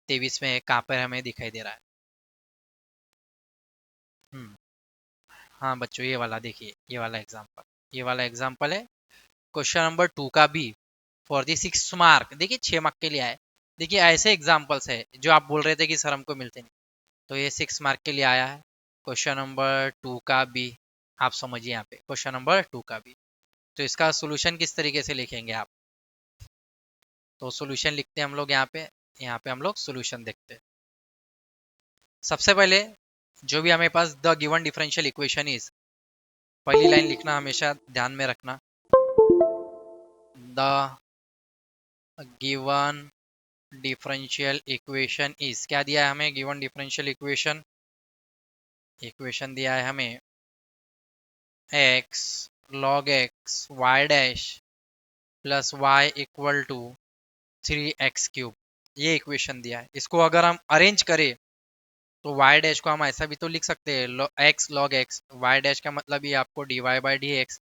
23 में कहाँ पर हमें दिखाई दे रहा है। हाँ बच्चों, ये वाला देखिए, ये वाला एग्जांपल, ये वाला एग्जांपल है क्वेश्चन नंबर 2 का भी, फॉर दी 6 मार्क, देखिए 6 मार्क के लिए आए। देखिए ऐसे एग्जांपल्स है जो आप बोल रहे थे कि सर हमको मिलते नहीं, तो ये 6 मार्क के लिए आया है। क्वेश्चन नंबर 2 का भी आप समझिए, यहाँ पे क्वेश्चन नंबर 2 का भी। तो इसका सोल्यूशन किस तरीके से लिखेंगे आप? तो सोल्यूशन लिखते हैं हम लोग यहाँ पे हम लोग सोल्यूशन देखते हैं। सबसे पहले जो भी हमें पास the given differential equation is, पहली लाइन लिखना हमेशा ध्यान में रखना। The given differential equation is, क्या दिया है हमें? गिवन डिफरेंशियल इक्वेशन दिया है हमें x log x y dash plus y equal to 3x cube. ये इक्वेशन दिया है। इसको अगर हम अरेंज करें तो y डैश को हम ऐसा भी तो लिख सकते हैं, x log x, y dash का मतलब ये आपको dy by d x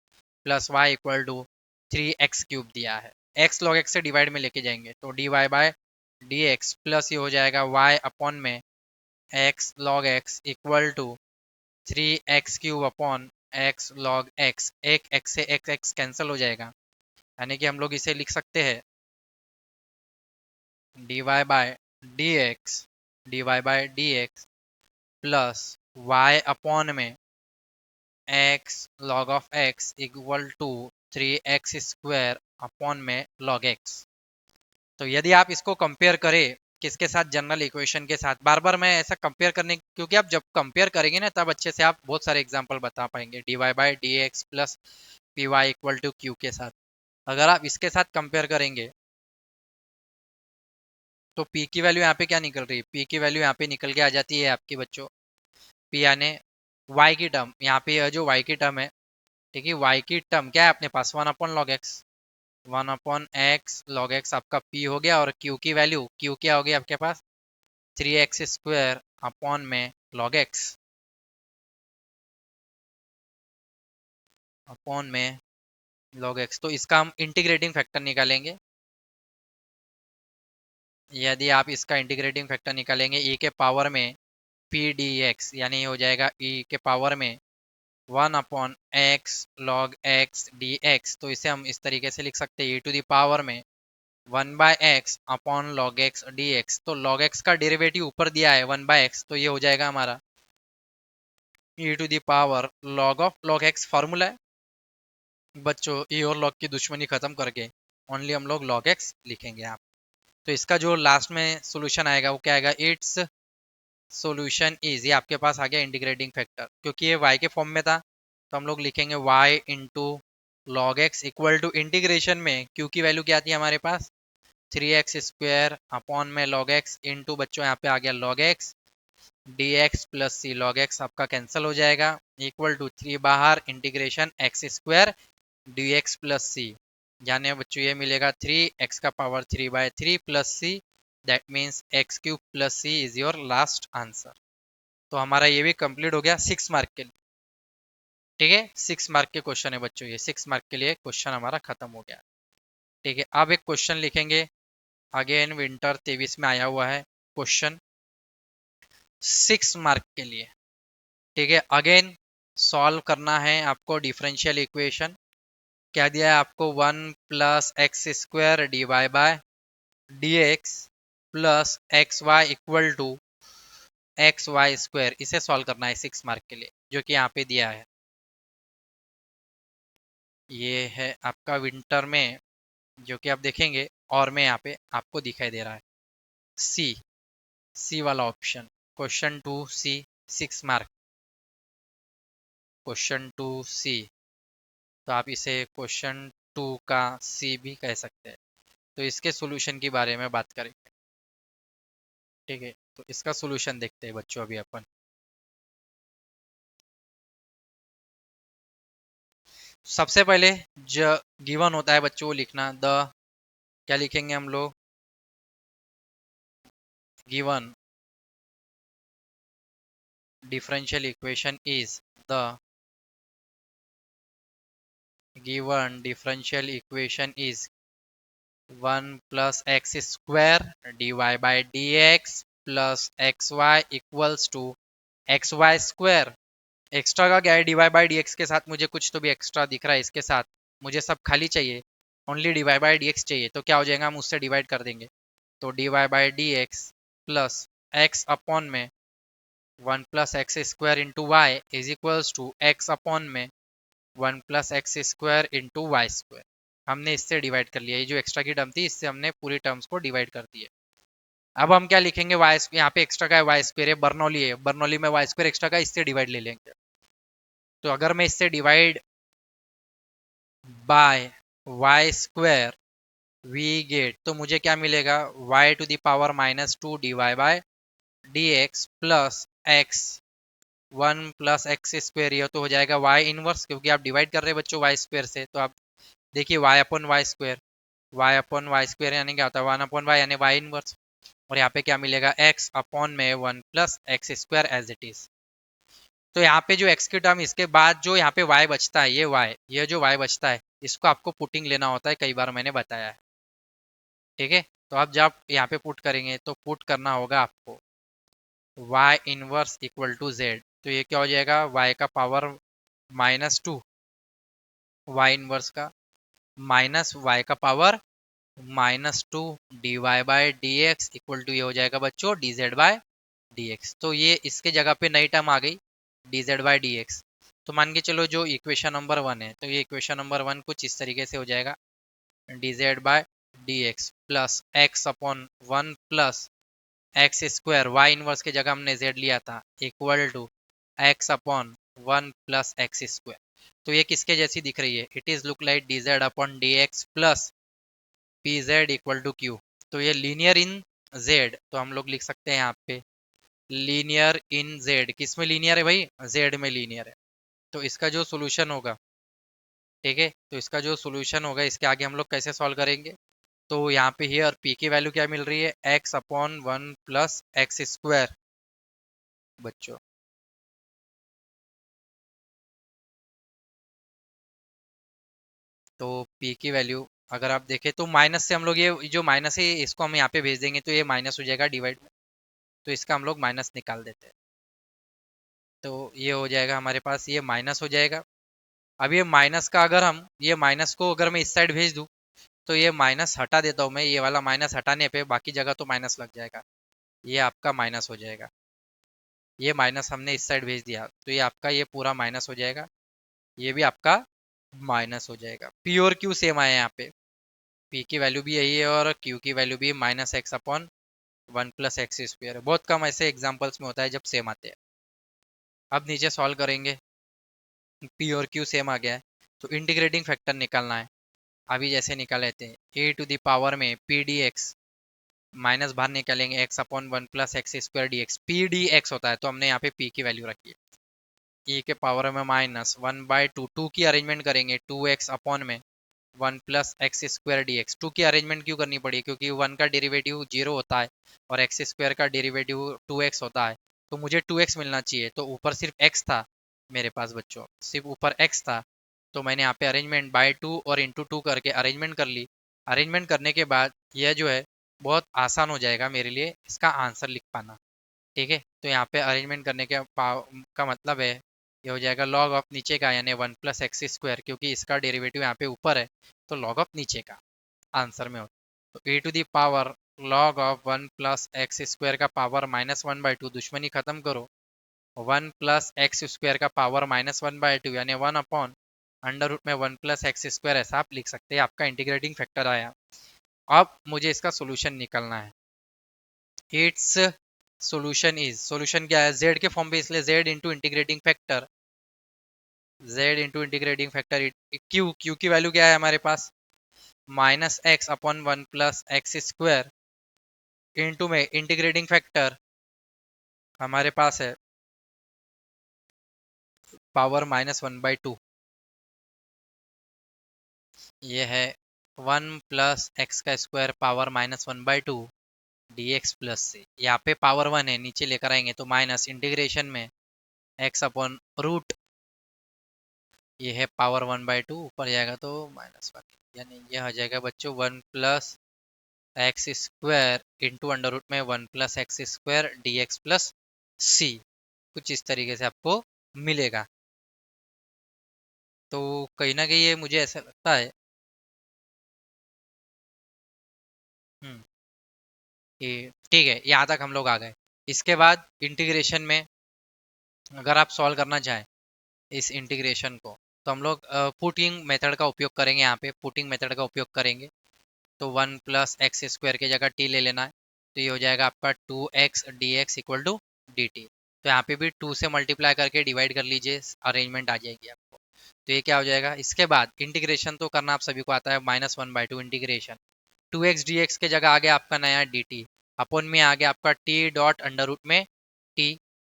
plus y equal to 3x cube दिया है। x log x से डिवाइड में लेके जाएंगे तो dy by d x plus ये हो जाएगा y अपॉन में x log x equal to 3x cube upon x log x। एक x से x कैंसिल हो जाएगा, यानी कि हम लोग इसे लिख सकते हैं dy by d x plus y upon में x log of x equal to 3x square upon में log x। तो यदि आप इसको कंपेयर करें किसके साथ? जनरल इक्वेशन के साथ। बार बार मैं ऐसा कंपेयर करने, क्योंकि आप जब कंपेयर करेंगे ना तब अच्छे से आप बहुत सारे एग्जांपल बता पाएंगे dy by d x plus p y equal to q के साथ। अगर आप इसके साथ कंपेयर करेंगे तो p की वैल्यू यहाँ पे क्या निकल रही है? p की वैल्यू यहाँ पे निकल के आ जाती है आपकी बच्चों, p यानी y की टर्म। यहाँ पे यह जो y की टर्म है, ठीक है, y की टर्म क्या है अपने पास? 1 upon log x, 1 upon x log x आपका p हो गया। और q की वैल्यू, q क्या हो गया आपके पास? 3x स्क्वायर अपॉन में लॉग एक्स अपॉन में लॉग एक्स। तो इसका हम इंटीग्रेटिंग फैक्टर निकालेंगे। यदि आप इसका इंटीग्रेटिंग फैक्टर निकालेंगे e के पावर में p dx, यानी हो जाएगा e के पावर में 1 upon x log x d x. तो इसे हम इस तरीके से लिख सकते हैं e टू द पावर में 1 by x upon log x d x. तो लॉग एक्स का डेरिवेटिव ऊपर दिया है 1 बाय एक्स, तो ये हो जाएगा हमारा e to the power log of log x. Formula है बच्चों, e और लॉग की दुश्मनी खत्म करके ओनली हम लोग लॉग एक्स लिखेंगे आप। तो इसका जो लास्ट में सोल्यूशन आएगा वो क्या आएगा? इट्स सोल्यूशन इज, ये आपके पास आ गया इंटीग्रेटिंग फैक्टर, क्योंकि ये y के फॉर्म में था तो हम लोग लिखेंगे y into log x equal to integration में q की वैल्यू क्या थी हमारे पास? 3x स्क्वायर अपॉन में log x इंटू बच्चों यहाँ पे आ गया log x dx plus c. log x आपका कैंसिल हो जाएगा, इक्वल टू 3 बाहर integration x square dx plus c, यानी बच्चों ये मिलेगा 3x का power 3 by 3 plus c, that means x cube plus c is your last answer. तो हमारा ये भी कंप्लीट हो गया 6 मार्क के लिए। ठीक है, 6 मार्क के क्वेश्चन है बच्चों, ये 6 मार्क के लिए क्वेश्चन हमारा खत्म हो गया। ठीक है, अब एक क्वेश्चन लिखेंगे अगेन विंटर 23 में आया हुआ है क्वेश्चन 6 मार्क के लिए। ठीक है, अगेन सॉल्व करना है आपको डिफरेंशियल इक्वेशन। क्या दिया है आपको? 1 plus x square d y by d x plus x y equal to x y square. इसे सॉल्व करना है 6 मार्क के लिए, जो कि यहाँ पे दिया है। ये है आपका विंटर में, जो कि आप देखेंगे और में यहाँ पे आपको दिखाई दे रहा है सी, सी वाला option, question 2C, 6 mark, question 2C। तो आप इसे क्वेश्चन 2 का सी भी कह सकते हैं। तो इसके सॉल्यूशन के बारे में बात करेंगे। ठीक है, तो इसका सॉल्यूशन देखते हैं बच्चों अभी अपन। सबसे पहले जो गिवन होता है बच्चों वो लिखना, द क्या लिखेंगे हम लोग? Given differential equation is, the given differential equation is 1 plus x square d y by d x plus x y equals to x y square. Extra का क्या है? D y by d x के साथ मुझे कुछ तो भी extra दिख रहा है, इसके साथ मुझे सब खाली चाहिए, only d y by d x चाहिए। तो क्या हो जाएगा? हम उससे डिवाइड कर देंगे, तो d y by d x plus x upon में one plus x square into y is equals to x upon में one plus x square into y square. हमने इससे डिवाइड कर लिया, ये जो एक्स्ट्रा की टर्म थी इससे हमने पूरी टर्म्स को डिवाइड कर दिया। अब हम क्या लिखेंगे, वाई, यहाँ पे एक्स्ट्रा का है वाई स्क्वायर है, बर्नौली है, बर्नौली में वाई स्क्वायर एक्स्ट्रा का, इससे डिवाइड ले लेंगे। तो अगर मैं इससे divide by y square we get, तो मुझे क्या मिलेगा, y to the power -2 d y by d x plus x one plus x square, ये तो हो जाएगा वाई इनवर्स, क्योंकि आप डिवाइड कर रहे हैं बच्चों वाई स्क्वायर से। तो आप देखिए y upon y square, y upon y square यानी क्या होता है, वन अपॉन वाई यानी वाई इनवर्स। और यहाँ पे क्या मिलेगा, एक्स अपॉन में one plus x square as it is. तो यहाँ पे जो एक्स की टर्म, इसके बाद जो यहाँ पे वाई बचता है, ये जो वाई बचता है, इसको आपको पुटिंग लेना होता है, कई बार मैंने बताया है। ठीक है, तो आप जब यहाँ पे पुट करेंगे तो पुट करना होगा आपको y inverse equal to z. तो ये क्या हो जाएगा, y का पावर -2 y इनवर्स का माइनस y का power -2 d y by d x equal to, ये हो जाएगा बच्चों d z by d x. तो ये इसके जगह पे नई टर्म आ गई d z by d x. तो मान के चलो जो इक्वेशन नंबर 1 है, तो ये इक्वेशन नंबर 1 कुछ इस तरीके से हो जाएगा, d z by d x plus x upon one plus x square, y inverse की जगह हमने जेड लिया था, equal to x upon one plus x square. तो ये किसके जैसी दिख रही है, it is look like d z upon d x plus p z equal to q. तो ये लीनियर इन जेड, तो हम लोग लिख सकते हैं यहाँ पे लीनियर इन जेड। किस में लीनियर है भाई, जेड में लीनियर है। तो इसका जो सोल्यूशन होगा, ठीक है, तो इसका जो सोल्यूशन होगा, इसके आगे हम लोग कैसे सॉल्व करेंगे। तो यहाँ पे हियर पी की वैल्यू क्या मिल रही है, x upon one plus x square बच्चों। तो पी की वैल्यू अगर आप देखें तो माइनस से हम लोग, ये जो माइनस है इसको हम यहाँ पे भेज देंगे, तो ये माइनस हो जाएगा डिवाइड में, तो इसका हम लोग माइनस निकाल देते हैं। तो ये हो जाएगा हमारे पास, ये माइनस हो जाएगा। अब ये माइनस का अगर हम, ये माइनस को अगर मैं इस साइड भेज दूँ, तो ये माइनस हटा देता हूँ मैं, ये वाला माइनस हटाने पे बाकी जगह तो माइनस लग जाएगा, ये आपका माइनस हो जाएगा। ये माइनस हमने इस साइड भेज दिया, तो ये आपका ये पूरा माइनस हो जाएगा, ये भी आपका माइनस हो जाएगा। पी और क्यू सेम आया यहाँ पे, पी की वैल्यू भी यही है और क्यू की वैल्यू भी minus x upon one plus x square है। बहुत कम ऐसे एग्जाम्पल्स में होता है जब सेम आते हैं। अब नीचे सॉल्व करेंगे, पी और क्यू सेम आ गया है, तो इंटीग्रेटिंग फैक्टर निकालना है। अभी जैसे निकाल लेते हैं, ए टू द पावर में पी डी एक्स, माइनस बाहर निकालेंगे x upon one plus x square d x, P D x होता है, तो हमने यहाँ पे पी की वैल्यू रखी है, ई के पावर में minus one by two, two की अरेंजमेंट करेंगे, टू एक्स अपॉन में one plus x square d x. Two की अरेंजमेंट क्यों करनी पड़ी, क्योंकि वन का डेरिवेटिव जीरो होता है और एक्स स्क्वायर का डेरिवेटिव टू एक्स होता है, तो मुझे टू एक्स मिलना चाहिए। तो ऊपर सिर्फ एक्स था मेरे पास बच्चों, सिर्फ ऊपर एक्स था, तो मैंने यहाँ पे अरेंजमेंट बाय टू और इंटू टू करके अरेंजमेंट कर ली। अरेंजमेंट करने के बाद यह जो है बहुत आसान हो जाएगा मेरे लिए इसका आंसर लिख पाना। ठीक है, तो यहाँ पे अरेंजमेंट करने के का मतलब है, ये हो जाएगा लॉग ऑफ नीचे का यानी वन प्लस एक्स स्क्वायर, क्योंकि इसका डेरिवेटिव यहाँ पे ऊपर है, तो लॉग ऑफ नीचे का आंसर में होता। तो a to the power log of one plus x square का पावर -1/2, दुश्मनी खत्म करो, वन प्लस एक्स स्क्वायर का पावर -1/2 यानी वन अपॉन अंडर रूट में वन प्लस एक्स स्क्वायर, ऐसा आप लिख सकते हैं। आपका इंटीग्रेटिंग फैक्टर आया। अब मुझे इसका सोल्यूशन निकालना है। इट्स सोल्यूशन क्या है, जेड के फॉर्म पे, इसलिए z into integrating factor, z into integrating factor q, q की वैल्यू क्या है हमारे पास, minus x upon one plus x square into में इंटीग्रेटिंग फैक्टर हमारे पास है पावर -1/2, ये है वन प्लस एक्स का square power -1/2 d x plus से, यहाँ पे पावर 1 है, नीचे लेकर आएंगे तो माइनस इंटीग्रेशन में एक्स अपॉन रूट, ये है पावर 1/2, ऊपर जाएगा तो -1, यानी ये हो जाएगा बच्चों one plus x square into under root में one plus x square d x plus c, कुछ इस तरीके से आपको मिलेगा। तो कहीं ना कहीं ये मुझे ऐसा लगता है कि ठीक है, यहाँ तक हम लोग आ गए। इसके बाद इंटीग्रेशन में अगर आप सॉल्व करना चाहें इस इंटीग्रेशन को, तो हम लोग पुटिंग मेथड का उपयोग करेंगे। यहाँ पे पुटिंग मेथड का उपयोग करेंगे, तो 1+x² की जगह t ले लेना है, तो ये हो जाएगा आपका 2x dx equal to dt। तो यहाँ पे भी 2 से मल्टीप्लाई करके डिवाइड कर लीजिए, अरेंजमेंट आ जाएगी आपको। तो ये क्या हो जाएगा, इसके बाद इंटीग्रेशन तो करना आप सभी को आता है, -1/2 इंटीग्रेशन 2x dx के जगह आ गया आपका नया dt, अपन में आ गया आपका t डॉट अंडर रूट में t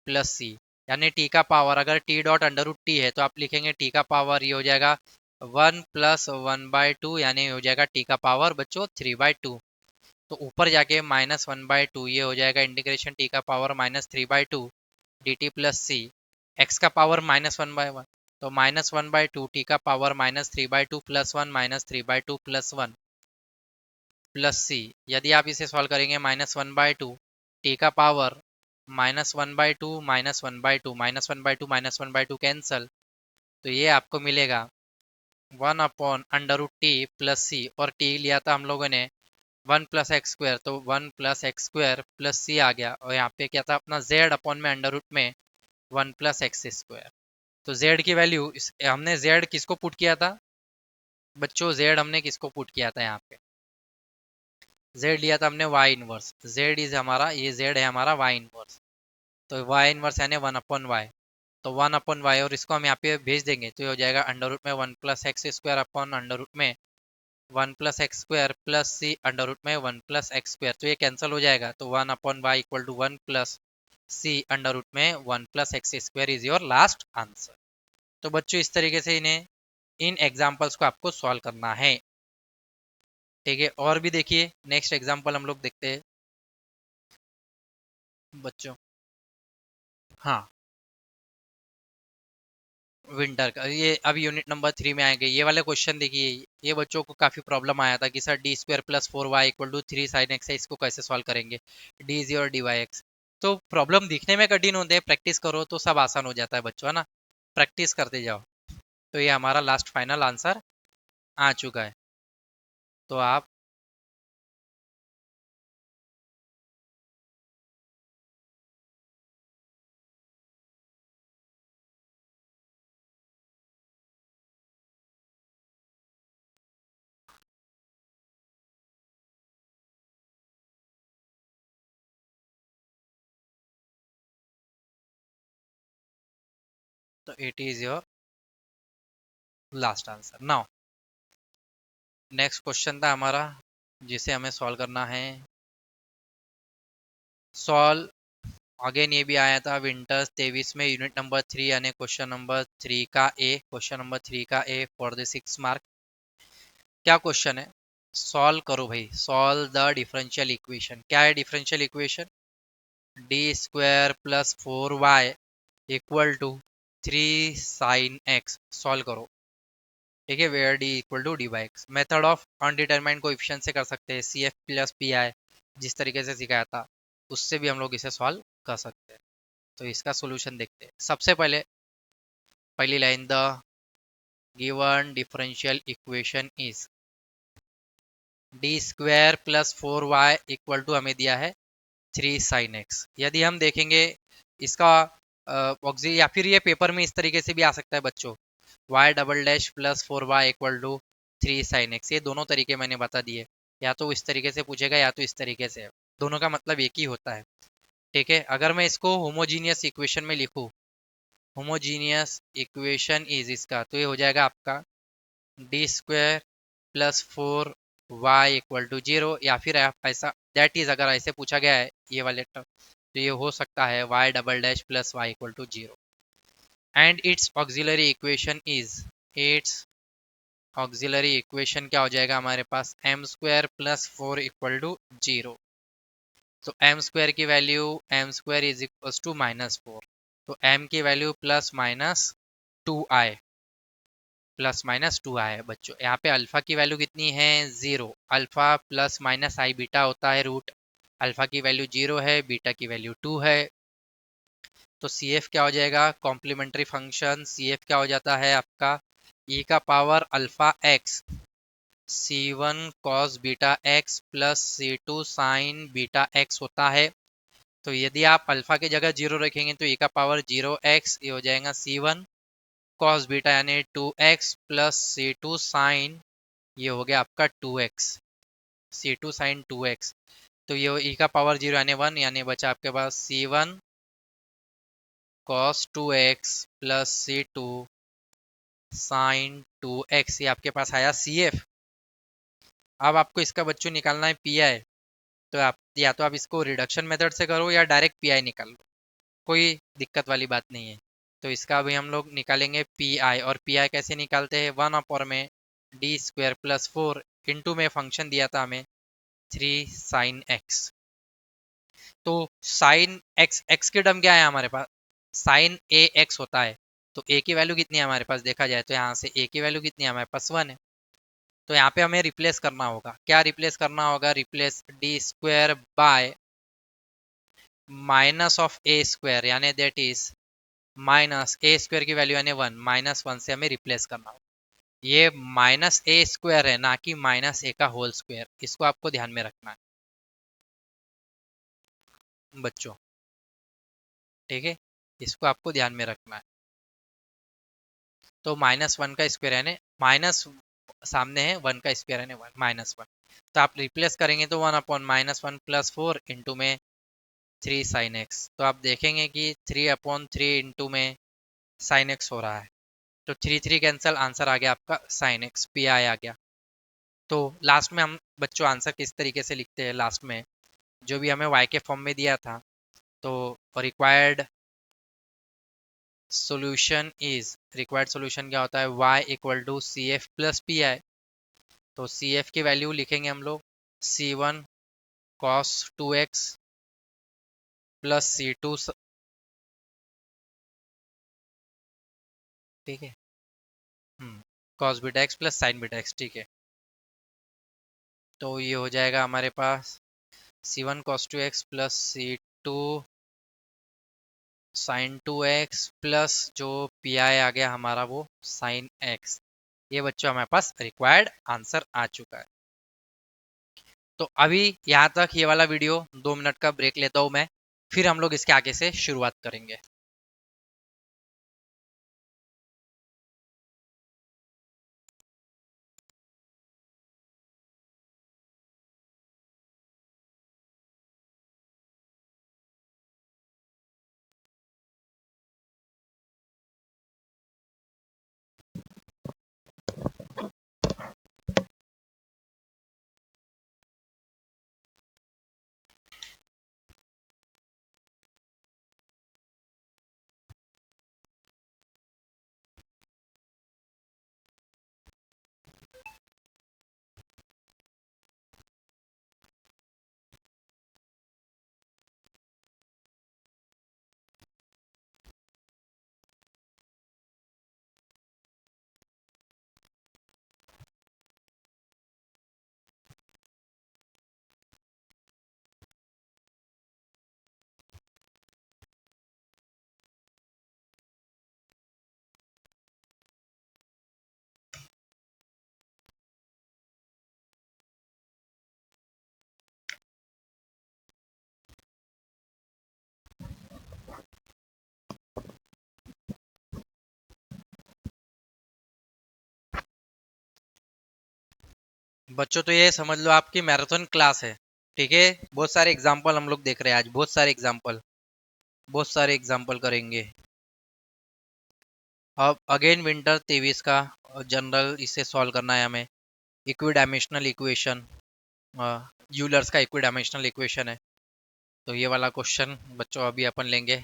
प्लस सी, यानी t का पावर, अगर t dot under root t है तो आप लिखेंगे t का पावर, ये हो जाएगा 1+1/2, यानी हो जाएगा t का पावर बच्चों 3/2। तो ऊपर जाके -1/2 ये हो जाएगा इंटीग्रेशन t का पावर -3/2 dt प्लस सी, x का पावर -1/1, तो -1/2 t का पावर -3/2 प्लस 1 -3/2 प्लस 1 प्लस सी। यदि आप इसे सॉल्व करेंगे -1/2 टी का पावर -1/2 -1/2 -1/2 -1/2 कैंसल, तो ये आपको मिलेगा 1/√t प्लस सी, और t लिया था हम लोगों ने 1+x², तो 1+x² प्लस सी आ गया, और यहाँ पे क्या था अपना z अपॉन में अंडर रूट में 1+x²। तो z की वैल्यू हमने z किसको पुट किया था बच्चों, z हमने किसको पुट किया था यहाँ पे, z लिया था हमने y इनवर्स, z इज हमारा, ये z है हमारा y इनवर्स, तो y इनवर्स यानी 1/y, तो 1/y, और इसको हम यहाँ पे भेज देंगे तो ये हो जाएगा अंडर रूट में 1+x² अपॉन अंडर रूट में 1+x² प्लस सी अंडर रूट में 1+x², तो ये कैंसिल हो जाएगा, तो 1/y equal to 1+c under root में 1+x² is your last answer. तो बच्चों इस तरीके से इन्हें इन एग्जाम्पल्स को आपको सॉल्व करना है, ठीक है। और भी देखिए नेक्स्ट एग्जाम्पल हम लोग देखते हैं बच्चों। हाँ, विंटर का ये अब यूनिट नंबर 3 में आएंगे। ये वाले क्वेश्चन देखिए, ये बच्चों को काफी प्रॉब्लम आया था कि sir d² + 4y equal to 3 sin x है, इसको कैसे सॉल्व करेंगे, dz और dyx। तो प्रॉब्लम दिखने में कठिन होते हैं, प्रैक्टिस करो तो सब आसान हो जाता है बच्चों, है ना, प्रैक्टिस करते जाओ। तो ये हमारा लास्ट फाइनल आंसर आ चुका है। तो आप तो it is your last answer. Now next question था हमारा, जिसे हमें सॉल्व करना है। सॉल्व अगेन, ये भी आया था विंटर्स 23 में यूनिट नंबर 3, यानी क्वेश्चन नंबर 3 का ए, क्वेश्चन नंबर 3 का ए फॉर द 6 मार्क। क्या क्वेश्चन है, सॉल्व करो भाई, सॉल्व द डिफरेंशियल इक्वेशन। क्या है differential equation, d² + 4y equal to 3 sin x, सॉल्व करो, ठीक है, where d equal to dy। Method of undetermined coefficient से कर सकते हैं, CF + PI जिस तरीके से सिखाया था उससे भी हम लोग इसे सॉल्व कर सकते हैं। तो इसका सोल्यूशन देखते हैं। सबसे पहले पहली line, the given differential equation is d² + 4y equal to हमें दिया है 3 sin x। यदि हम देखेंगे इसका ऑक्सी, या फिर ये पेपर में इस तरीके से भी आ सकता है बच्चों, y" + 4y equal to 3 sin x, ये दोनों तरीके मैंने बता दिए, या तो इस तरीके से पूछेगा या तो इस तरीके से, दोनों का मतलब एक ही होता है, ठीक है। अगर मैं इसको होमोजीनियस इक्वेशन में लिखूं, होमोजीनियस इक्वेशन इज इसका, तो ये हो जाएगा आपका d² + 4y इक्वल टू 0, या फिर आप ऐसा दैट इज, अगर ऐसे पूछा गया है ये वाले टर्म, तो ये हो सकता है y" + y equal to 0, and it's auxiliary equation is, it's auxiliary equation क्या हो जाएगा हमारे पास, m² + 4 इक्वल टू 0। तो m² की value, m² is equal to -4, तो m की वैल्यू +-2i, +-2i है बच्चों। यहाँ पे अल्फा की वैल्यू कितनी है, 0, अल्फा +-i बीटा होता है रूट, अल्फा की वैल्यू 0 है, बीटा की वैल्यू 2 है। तो CF क्या हो जाएगा, कॉम्प्लीमेंट्री फंक्शन CF क्या हो जाता है आपका, e का power alpha x C1 cos beta x plus C2 sin beta x होता है। तो यदि आप अल्फा की जगह 0 रखेंगे तो e का पावर 0x, ये हो जाएगा c1 कॉस बीटा यानी 2x प्लस c2 साइन, ये हो गया आपका 2x, c2 साइन 2x। तो ये e का पावर 0 यानी 1, यानी बचा आपके पास c1 cos 2x plus c2 sine 2x, ये आपके पास आया cf। अब आपको इसका बच्चों निकालना है पी, तो आप या तो आप इसको रिडक्शन मेथड से करो या डायरेक्ट पी निकाल लो, कोई दिक्कत वाली बात नहीं है। तो इसका अभी हम लोग निकालेंगे पी, और पी कैसे निकालते हैं, 1 में डी स्क्वायर प्लस 4 इंटू में फंक्शन दिया था हमें 3 साइन एक्स। तो साइन एक्स, एक्स की टर्म क्या है हमारे पास, साइन ए एक्स होता है। तो ए की वैल्यू कितनी है हमारे पास, देखा जाए तो यहाँ से ए की वैल्यू कितनी है हमारे पास 1 है। तो यहाँ पे हमें रिप्लेस करना होगा, क्या रिप्लेस करना होगा, replace d square by minus of a square, यानी that is minus a square की वैल्यू यानी 1, -1 से हमें रिप्लेस करना होगा। ये माइनस ए स्क्वायर है, ना कि माइनस ए का होल स्क्वायर, इसको आपको ध्यान में रखना है बच्चों, ठीक है, इसको आपको ध्यान में रखना है। तो -1 का स्क्वायर यानी माइनस, सामने है 1 का स्क्वायर यानी 1 -1, तो आप रिप्लेस करेंगे तो 1/-1 प्लस 4 इंटू में 3 साइन एक्स। तो आप देखेंगे कि 3/3 इंटू में साइन एक्स हो रहा है, तो 3 कैंसिल, आंसर आ गया आपका साइन एक्स, पी आई आ गया। तो लास्ट में हम बच्चों आंसर किस तरीके से लिखते हैं, लास्ट में जो भी हमें वाई के फॉर्म में दिया था, तो required solution is, required solution क्या होता है, y equal to c f plus p i. तो सी एफ की वैल्यू लिखेंगे हम लोग c1 cos 2x plus c2, ठीक है, cos beta x plus sine beta x, ठीक है। तो ये हो जाएगा हमारे पास c1 cos 2x plus c2 sine 2x plus जो पी आई आ गया हमारा वो साइन x। ये बच्चों हमारे पास रिक्वायर्ड आंसर आ चुका है। तो अभी यहाँ तक ये वाला वीडियो, 2 मिनट का ब्रेक लेता हूँ मैं, फिर हम लोग इसके आगे से शुरुआत करेंगे। बच्चों तो ये समझ लो आपकी मैराथन क्लास है, ठीक है। बहुत सारे एग्जाम्पल हम लोग देख रहे हैं आज, बहुत सारे एग्जाम्पल, बहुत सारे एग्जाम्पल करेंगे। अब अगेन विंटर 23 का जनरल, इसे सॉल्व करना है हमें। इक्वी डायमेंशनल इक्वेशन, यूलर्स का इक्वी डायमेंशनल इक्वेशन है। तो ये वाला क्वेश्चन बच्चों अभी अपन लेंगे।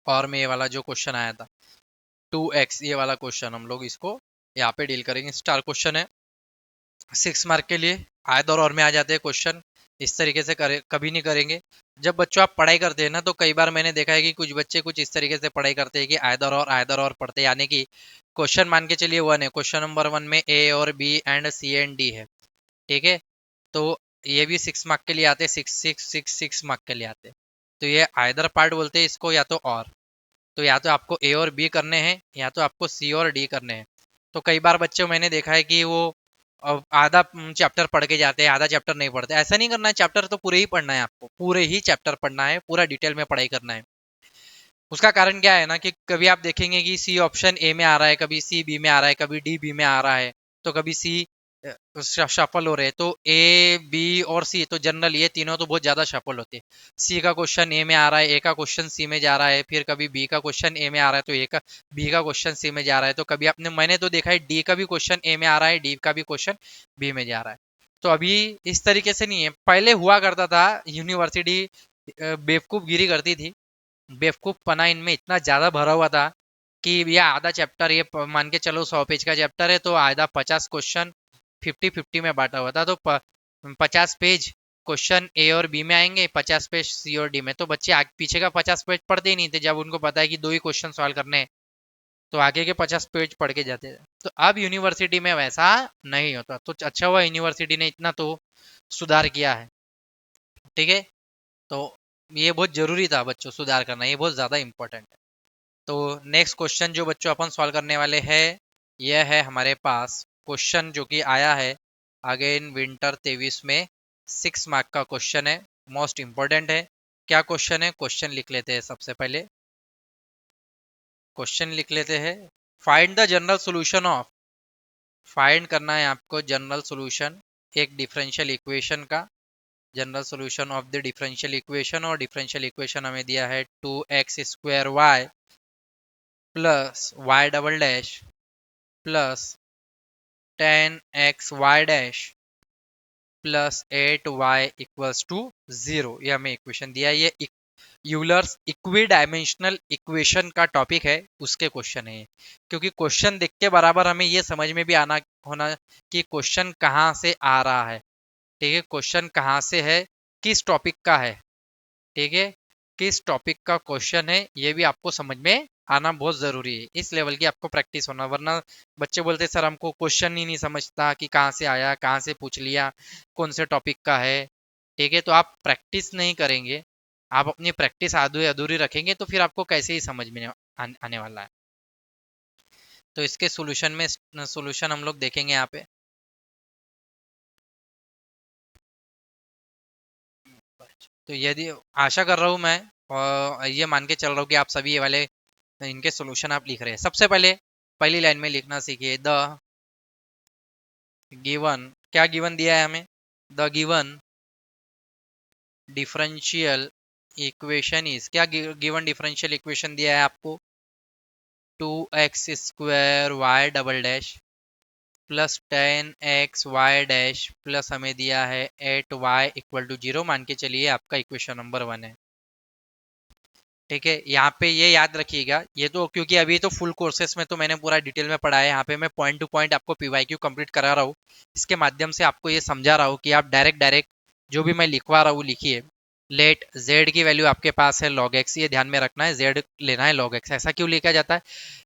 और में ये वाला जो क्वेश्चन आया था 2x, ये वाला क्वेश्चन हम लोग इसको यहाँ पे डील करेंगे। स्टार क्वेश्चन है 6 मार्क के लिए, आयदर और में आ जाते हैं क्वेश्चन, इस तरीके से कभी नहीं करेंगे। जब बच्चों आप पढ़ाई करते हैं ना, तो कई बार मैंने देखा है कि कुछ बच्चे कुछ इस तरीके से पढ़ाई करते हैं कि आयदर और पढ़ते हैं, यानी कि क्वेश्चन मान के चलिए 1 है, क्वेश्चन नंबर 1 में ए और b and c and d है, ठीक है। तो ये भी 6 मार्क के लिए आते हैं, 6 के लिए आते हैं। तो ये आयदर पार्ट बोलते हैं इसको, या तो और। तो या तो आपको ए और बी करने हैं, या तो आपको सी और डी करने हैं। तो कई बार बच्चों मैंने देखा है कि वो और आधा चैप्टर पढ़ के जाते हैं, आधा चैप्टर नहीं पढ़ते। ऐसा नहीं करना है, चैप्टर तो पूरे ही पढ़ना है आपको, पूरे ही चैप्टर पढ़ना है, पूरा डिटेल में पढ़ाई करना है। उसका कारण क्या है ना कि कभी आप देखेंगे कि सी ऑप्शन ए में आ रहा है, कभी सी बी में आ रहा है, कभी डी बी में आ रहा है, तो कभी सी शफल हो रहे हैं। तो ए बी और सी तो जनरल ये तीनों तो बहुत ज्यादा शफल होते हैं। सी का क्वेश्चन ए में आ रहा है, ए का क्वेश्चन सी में जा रहा है, फिर कभी बी का क्वेश्चन ए में आ रहा है तो ए का बी का क्वेश्चन सी में जा रहा है, तो कभी आपने मैंने तो देखा है डी का भी क्वेश्चन ए में आ रहा है, डी का भी क्वेश्चन बी में जा रहा है। तो अभी इस तरीके से नहीं है, पहले हुआ करता था यूनिवर्सिटी बेवकूफ गिरी करती थी, बेवकूफ पना इनमें इतना ज्यादा भरा हुआ था कि ये आधा चैप्टर, ये मान के चलो 100 पेज का चैप्टर है तो आधा 50 क्वेश्चन 50-50 में बांटा हुआ था, तो 50 पेज क्वेश्चन ए और बी में आएंगे, 50 पेज सी और डी में। तो बच्चे आगे पीछे का 50 पेज पढ़ते ही नहीं थे, जब उनको पता है कि दो ही क्वेश्चन सॉल्व करने हैं तो आगे के 50 पेज पढ़ के जाते थे। तो अब यूनिवर्सिटी में वैसा नहीं होता, तो अच्छा हुआ यूनिवर्सिटी ने इतना तो सुधार किया है। ठीक है, तो ये बहुत जरूरी था बच्चों, सुधार करना ये बहुत ज्यादा इंपॉर्टेंट है। तो नेक्स्ट क्वेश्चन जो बच्चों अपन सॉल्व करने वाले हैं, यह है हमारे पास क्वेश्चन जो कि आया है अगेन विंटर 23 में, 6 मार्क का क्वेश्चन है, मोस्ट इंपॉर्टेंट है। क्या क्वेश्चन है, क्वेश्चन लिख लेते हैं। सबसे पहले क्वेश्चन लिख लेते हैं, find the general solution of, find करना है आपको जनरल सोल्यूशन एक डिफरेंशियल इक्वेशन का, general solution of the differential equation. और डिफरेंशियल इक्वेशन हमें दिया है 2x² plus y double dash plus 10x y dash plus 8y equals to 0। ये हमें इक्वेशन दिया है, ये यूलर्स इक्वी डायमेंशनल इक्वेशन का टॉपिक है, उसके क्वेश्चन है। क्योंकि क्वेश्चन देख के बराबर हमें ये समझ में भी आना होना कि क्वेश्चन कहाँ से आ रहा है। ठीक है, क्वेश्चन कहाँ से है, किस टॉपिक का है। ठीक है, किस टॉपिक का क्वेश्चन है ये भी आपको समझ में आना बहुत जरूरी है, इस लेवल की आपको प्रैक्टिस होना। वरना बच्चे बोलते सर हमको क्वेश्चन ही नहीं समझता कि कहाँ से आया, कहाँ से पूछ लिया, कौन से टॉपिक का है। ठीक है, तो आप प्रैक्टिस नहीं करेंगे, आप अपनी प्रैक्टिस अधूरी अधूरी रखेंगे तो फिर आपको कैसे ही समझ में आने वाला है। तो इसके सोल्यूशन में सोल्यूशन हम लोग देखेंगे यहाँ पे। तो यदि आशा कर रहा हूँ मैं, और ये मान के चल रहा हूँ कि आप सभी ये वाले इनके सॉल्यूशन आप लिख रहे हैं। सबसे पहले पहली लाइन में लिखना सीखिए, द गिवन, क्या गिवन दिया है हमें, the given differential equation is, क्या गिवन डिफरेंशियल इक्वेशन दिया है आपको, 2x² y double dash plus 10x y dash plus हमें दिया है 8y इक्वल टू 0, मान के चलिए आपका इक्वेशन नंबर 1 है। ठीक है, यहाँ पे ये याद रखिएगा, ये तो क्योंकि अभी तो फुल कोर्सेस में तो मैंने पूरा डिटेल में पढ़ा है, यहाँ पे मैं पॉइंट टू पॉइंट आपको पीवाईक्यू कंप्लीट करा रहा हूँ। इसके माध्यम से आपको ये समझा रहा हूँ कि आप डायरेक्ट डायरेक्ट जो भी मैं लिखवा रहा हूँ लिखिए। लेट जेड की वैल्यू आपके पास है log x, ये ध्यान में रखना है, जेड लेना है log x। ऐसा क्यों लिखा जाता है,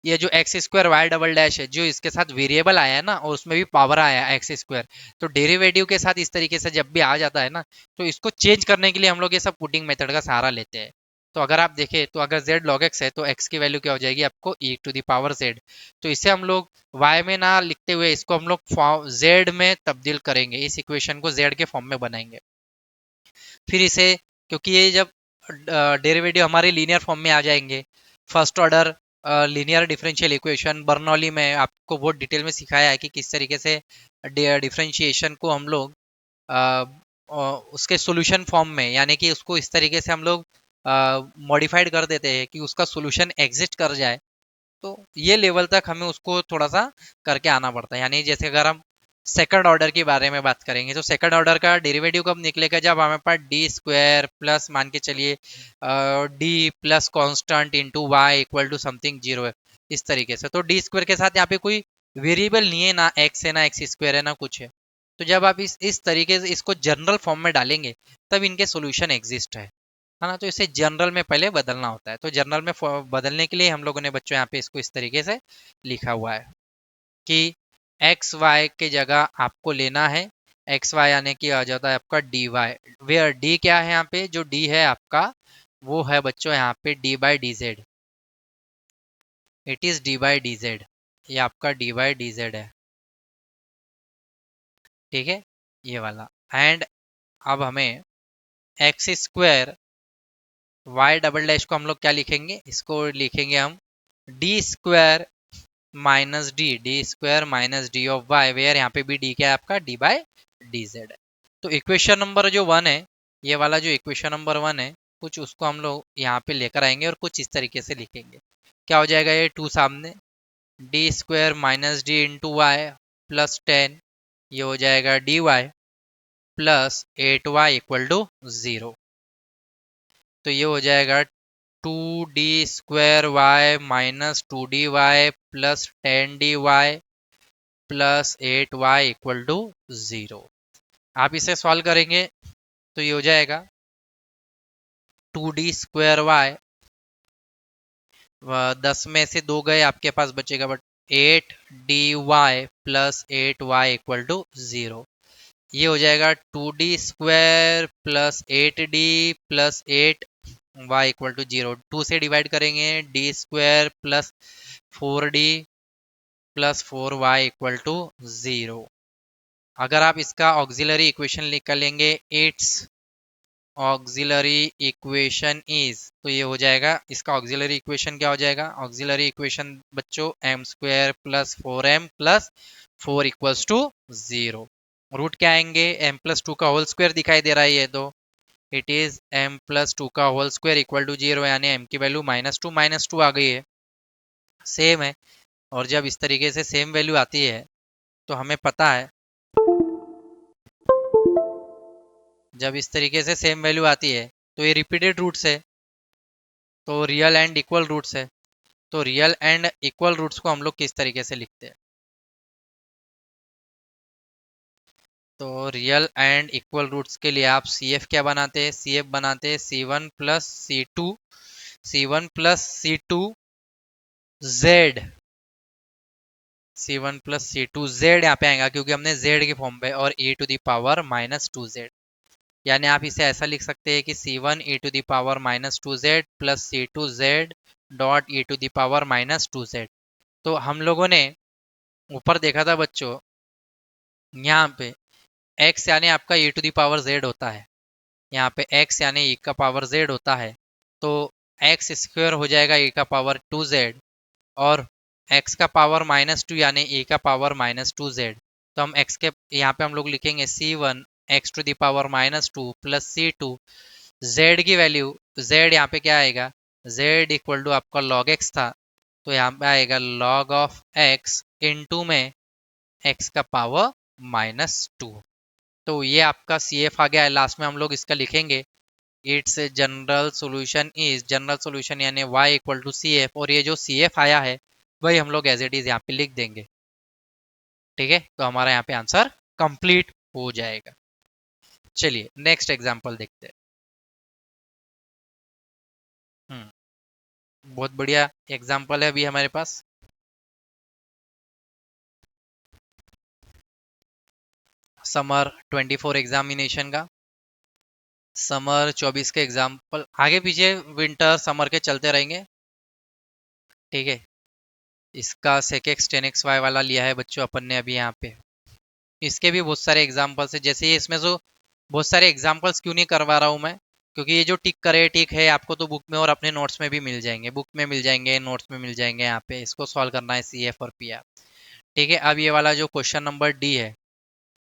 ये जो x² y डबल डैश है जो इसके साथ वेरिएबल आया है ना, और उसमें भी पावर आया है x², तो डेरिवेटिव के साथ इस तरीके से जब भी आ जाता है ना, तो इसको चेंज करने के लिए हम लोग ये सब पुटिंग मेथड का सहारा लेते हैं। तो अगर आप देखें तो अगर z log x है तो x की वैल्यू क्या हो जाएगी आपको e⁻z। तो इसे हम लोग y में ना लिखते हुए इसको हम लोग z में तब्दील करेंगे, इस इक्वेशन को z के फॉर्म में बनाएंगे। फिर इसे, क्योंकि ये जब डेरिवेटिव हमारे लीनियर फॉर्म में आ जाएंगे, first order linear differential equation, Bernoulli में आपको बहुत डिटेल में सिखाया है कि किस तरीके से डिफरेंशिएशन को हम लोग उसके सॉल्यूशन फॉर्म में, यानी कि उसको इस तरीके से हम लोग मॉडिफाइड कर देते हैं कि उसका सॉल्यूशन एग्जिस्ट कर जाए। तो ये लेवल तक हमें उसको थोड़ा सा करके आना पड़ता है। यानी जैसे अगर हम सेकंड ऑर्डर के बारे में बात करेंगे तो सेकंड ऑर्डर का डेरिवेटिव कब निकलेगा, जब हमारे पास d² प्लस मान के चलिए d plus constant into y equal to something 0 है, इस तरीके से। तो d² के साथ यहाँ पे कोई वेरिएबल नहीं है, ना x है ना x² है ना कुछ है। तो जब आप इस तरीके से इसको जनरल फॉर्म में डालेंगे तब इनके सोल्यूशन एग्जिस्ट है ना। तो इसे जनरल में पहले बदलना होता है, तो जनरल में बदलने के लिए हम लोगों ने बच्चों यहाँ पे इसको इस तरीके से लिखा हुआ है कि एक्स वाई के जगह आपको लेना है एक्स वाई, यानी कि आ जाता है आपका डी वाई, वेयर डी क्या है, यहाँ पे जो डी है आपका वो है बच्चों यहाँ पे d/dz, इट इज d/dz, ये आपका d/dz है। ठीक है, ये वाला। एंड अब हमें x square y double dash को हम लोग क्या लिखेंगे, इसको लिखेंगे हम d square minus d of y, where यहाँ पे भी डी क्या है आपका, डी बाय डी जेड है। तो इक्वेशन नंबर जो 1 है, ये वाला जो इक्वेशन नंबर 1 है, कुछ उसको हम लोग यहाँ पे लेकर आएंगे और कुछ इस तरीके से लिखेंगे। क्या हो जाएगा, ये 2 सामने, d square minus d into y plus 10, ये हो जाएगा d y plus 8y equal to 0। तो ये हो जाएगा 2d² minus 2dy plus 10dy plus 8y equal to 0। आप इसे सॉल्व करेंगे तो ये हो जाएगा 2d²y, 10 में से 2 गए, आपके पास बचेगा but 8dy plus 8y equal to 0। ये हो जाएगा 2d² plus 8d plus 8y equal to 0। 2 से डिवाइड करेंगे, d² plus 4d plus 4y equal to 0। अगर आप इसका ऑक्सिलरी इक्वेशन निकाल लेंगे, इट्स ऑक्सिलरी इक्वेशन इज, तो ये हो जाएगा, इसका ऑक्सिलरी इक्वेशन क्या हो जाएगा, ऑक्सिलरी इक्वेशन बच्चों m² plus 4m plus 4 equals to 0। Root क्या आएंगे, m+2 का होल स्क्वायर दिखाई दे रहा है ये, तो इट इज m+2 का होल स्क्वायर इक्वल टू 0, यानी m की वैल्यू -2 आ गई है, सेम है। और जब इस तरीके से सेम वैल्यू आती है तो हमें पता है, जब इस तरीके से सेम वैल्यू आती है तो ये रिपीटेड रूट्स है, तो रियल एंड इक्वल रूट्स है। तो रियल एंड इक्वल रूट्स को हम लोग किस तरीके से लिखते हैं, तो रियल एंड इक्वल रूट्स के लिए आप CF क्या बनाते हैं, CF बनाते हैं C1 plus C2 Z, C1 plus C2 Z यहाँ पे आएगा क्योंकि हमने Z के फॉर्म पे, और e to the power -2Z, यानी आप इसे ऐसा लिख सकते हैं कि C1 e to the power -2Z plus C2 Z dot e to the power -2Z। तो हम लोगों ने ऊपर देखा था बच्चों, यहाँ पे x यानी आपका e to the power z होता है, यहाँ पे x यानी e का पावर z होता है, तो x स्क्वायर हो जाएगा e का पावर 2z, और x का पावर -2 यानी e का पावर -2z। तो हम x के यहाँ पे हम लोग लिखेंगे C1 x to the power -2 plus C2 z की वैल्यू, z यहाँ पे क्या आएगा, z इक्वल टू आपका log x था, तो यहाँ पे आएगा log ऑफ x इंटू में x का पावर -2। तो ये आपका CF आ गया है। लास्ट में हम लोग इसका लिखेंगे, इट्स जनरल सॉल्यूशन यानी y इक्वल टू CF, और ये जो CF आया है वही हम लोग एज इट इज यहाँ पे लिख देंगे। ठीक है, तो हमारा यहाँ पे आंसर कंप्लीट हो जाएगा। चलिए नेक्स्ट एग्जांपल देखते हैं। बहुत बढ़िया एग्जांपल है अभी हमारे पास। समर 24 एग्जामिनेशन का, समर 24 के एग्जाम्पल आगे पीछे विंटर समर के चलते रहेंगे। ठीक है, इसका sec x tan xy वाला लिया है बच्चों अपन ने अभी यहाँ पे। इसके भी बहुत सारे एग्जाम्पल्स है, जैसे ये इसमें जो बहुत सारे एग्जाम्पल्स क्यों नहीं करवा रहा हूँ मैं, क्योंकि ये जो टिक करे टिक है आपको तो बुक में और अपने नोट्स में भी मिल जाएंगे, बुक में मिल जाएंगे, नोट्स में मिल जाएंगे। यहाँ पे इसको सॉल्व करना है CF और PR। ठीक है, अब ये वाला जो क्वेश्चन नंबर D है,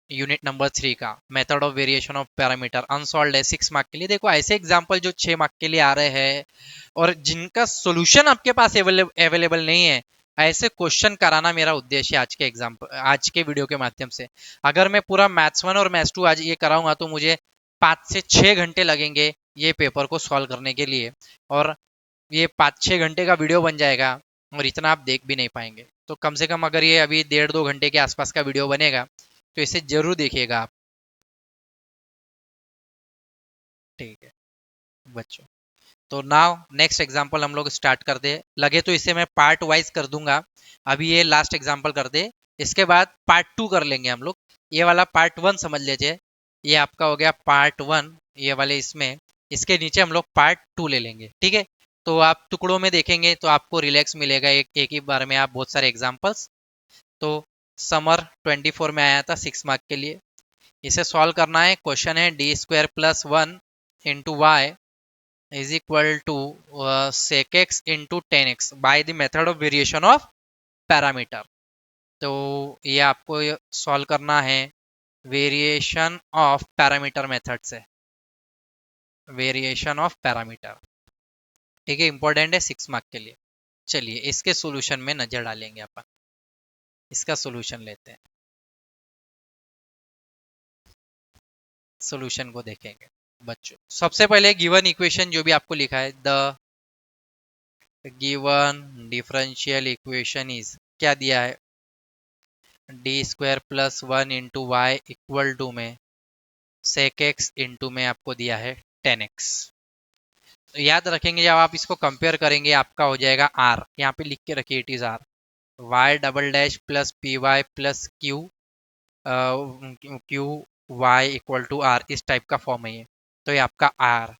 यूनिट नंबर 3 का, method of variation of parameter, unsolved है 6 मार्क के लिए। देखो ऐसे एग्जाम्पल जो 6 मार्क के लिए आ रहे हैं और जिनका सोल्यूशन आपके पास अवेलेबल नहीं है, ऐसे क्वेश्चन कराना मेरा उद्देश्य है आज के एग्जाम्पल, आज के वीडियो के माध्यम से। अगर मैं पूरा मैथ्स 1 और मैथ्स 2 आज ये कराऊंगा तो मुझे 5 से 6 घंटे लगेंगे ये पेपर को सॉल्व करने के लिए, और ये 5-6 घंटे का वीडियो बन जाएगा और इतना आप देख भी नहीं पाएंगे। तो कम से कम अगर ये अभी 1.5-2 घंटे के आसपास का वीडियो बनेगा तो इसे जरूर देखिएगा आप। ठीक है बच्चों, तो नाउ नेक्स्ट एग्जांपल हम लोग स्टार्ट कर दे, लगे तो इसे मैं पार्ट वाइज कर दूंगा। अभी ये लास्ट एग्जांपल कर दे, इसके बाद पार्ट 2 कर लेंगे हम लोग। ये वाला पार्ट 1 समझ लीजिए, ये आपका हो गया पार्ट 1, ये वाले इसमें, इसके नीचे हम लोग पार्ट 2 ले लेंगे। ठीक है, तो आप टुकड़ों में देखेंगे तो आपको रिलैक्स मिलेगा, एक ही बार में आप बहुत सारे एग्जाम्पल्स। तो समर 24 में आया था 6 मार्क के लिए, इसे सॉल्व करना है। क्वेश्चन है d square plus 1 into y is equal to sec x into 10x by the method of variation of parameter. तो ये आपको सॉल्व करना है वेरिएशन ऑफ पैरामीटर मेथड से, वेरिएशन ऑफ पैरामीटर। ठीक है, इंपॉर्टेंट है 6 मार्क के लिए। चलिए इसके सॉल्यूशन में नजर डालेंगे अपन, इसका सॉल्यूशन लेते हैं, सॉल्यूशन को देखेंगे बच्चों। सबसे पहले गिवन इक्वेशन जो भी आपको लिखा है, the given differential equation is, क्या दिया है, d square plus 1 into y equal to में सेक एक्स इंटू में आपको दिया है 10x। तो याद रखेंगे जब आप इसको कंपेयर करेंगे आपका हो जाएगा r, यहाँ पे लिख के रखिए it is r, y double dash plus p y plus q q y equal to r, इस टाइप का फॉर्म है ये। तो ये आपका r,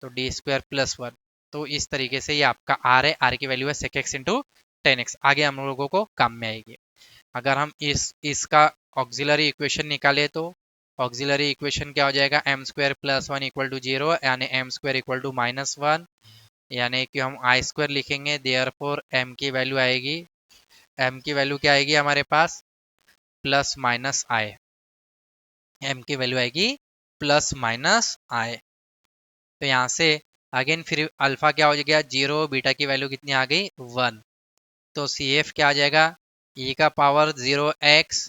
तो डी स्क्वायर प्लस 1, तो इस तरीके से ये आपका r है, r की वैल्यू है सेक एक्स इंटू 10x। आगे हम लोगों को काम में आएगी। अगर हम इसका ऑक्सिलरी इक्वेशन निकाले तो ऑक्सिलरी इक्वेशन क्या हो जाएगा, m square plus 1 equal to 0, यानी एम स्क्वायर इक्वल टू -1, यानी कि हम आई स्क्वायर लिखेंगे। देयरफॉर एम की वैल्यू आएगी, एम की वैल्यू क्या आएगी हमारे पास, प्लस माइनस आई, एम की वैल्यू आएगी प्लस माइनस आई। तो यहाँ से अगेन फिर अल्फा क्या हो गया 0, बीटा की वैल्यू कितनी आ गई 1, तो सी एफ क्या आ जाएगा, ई का power 0x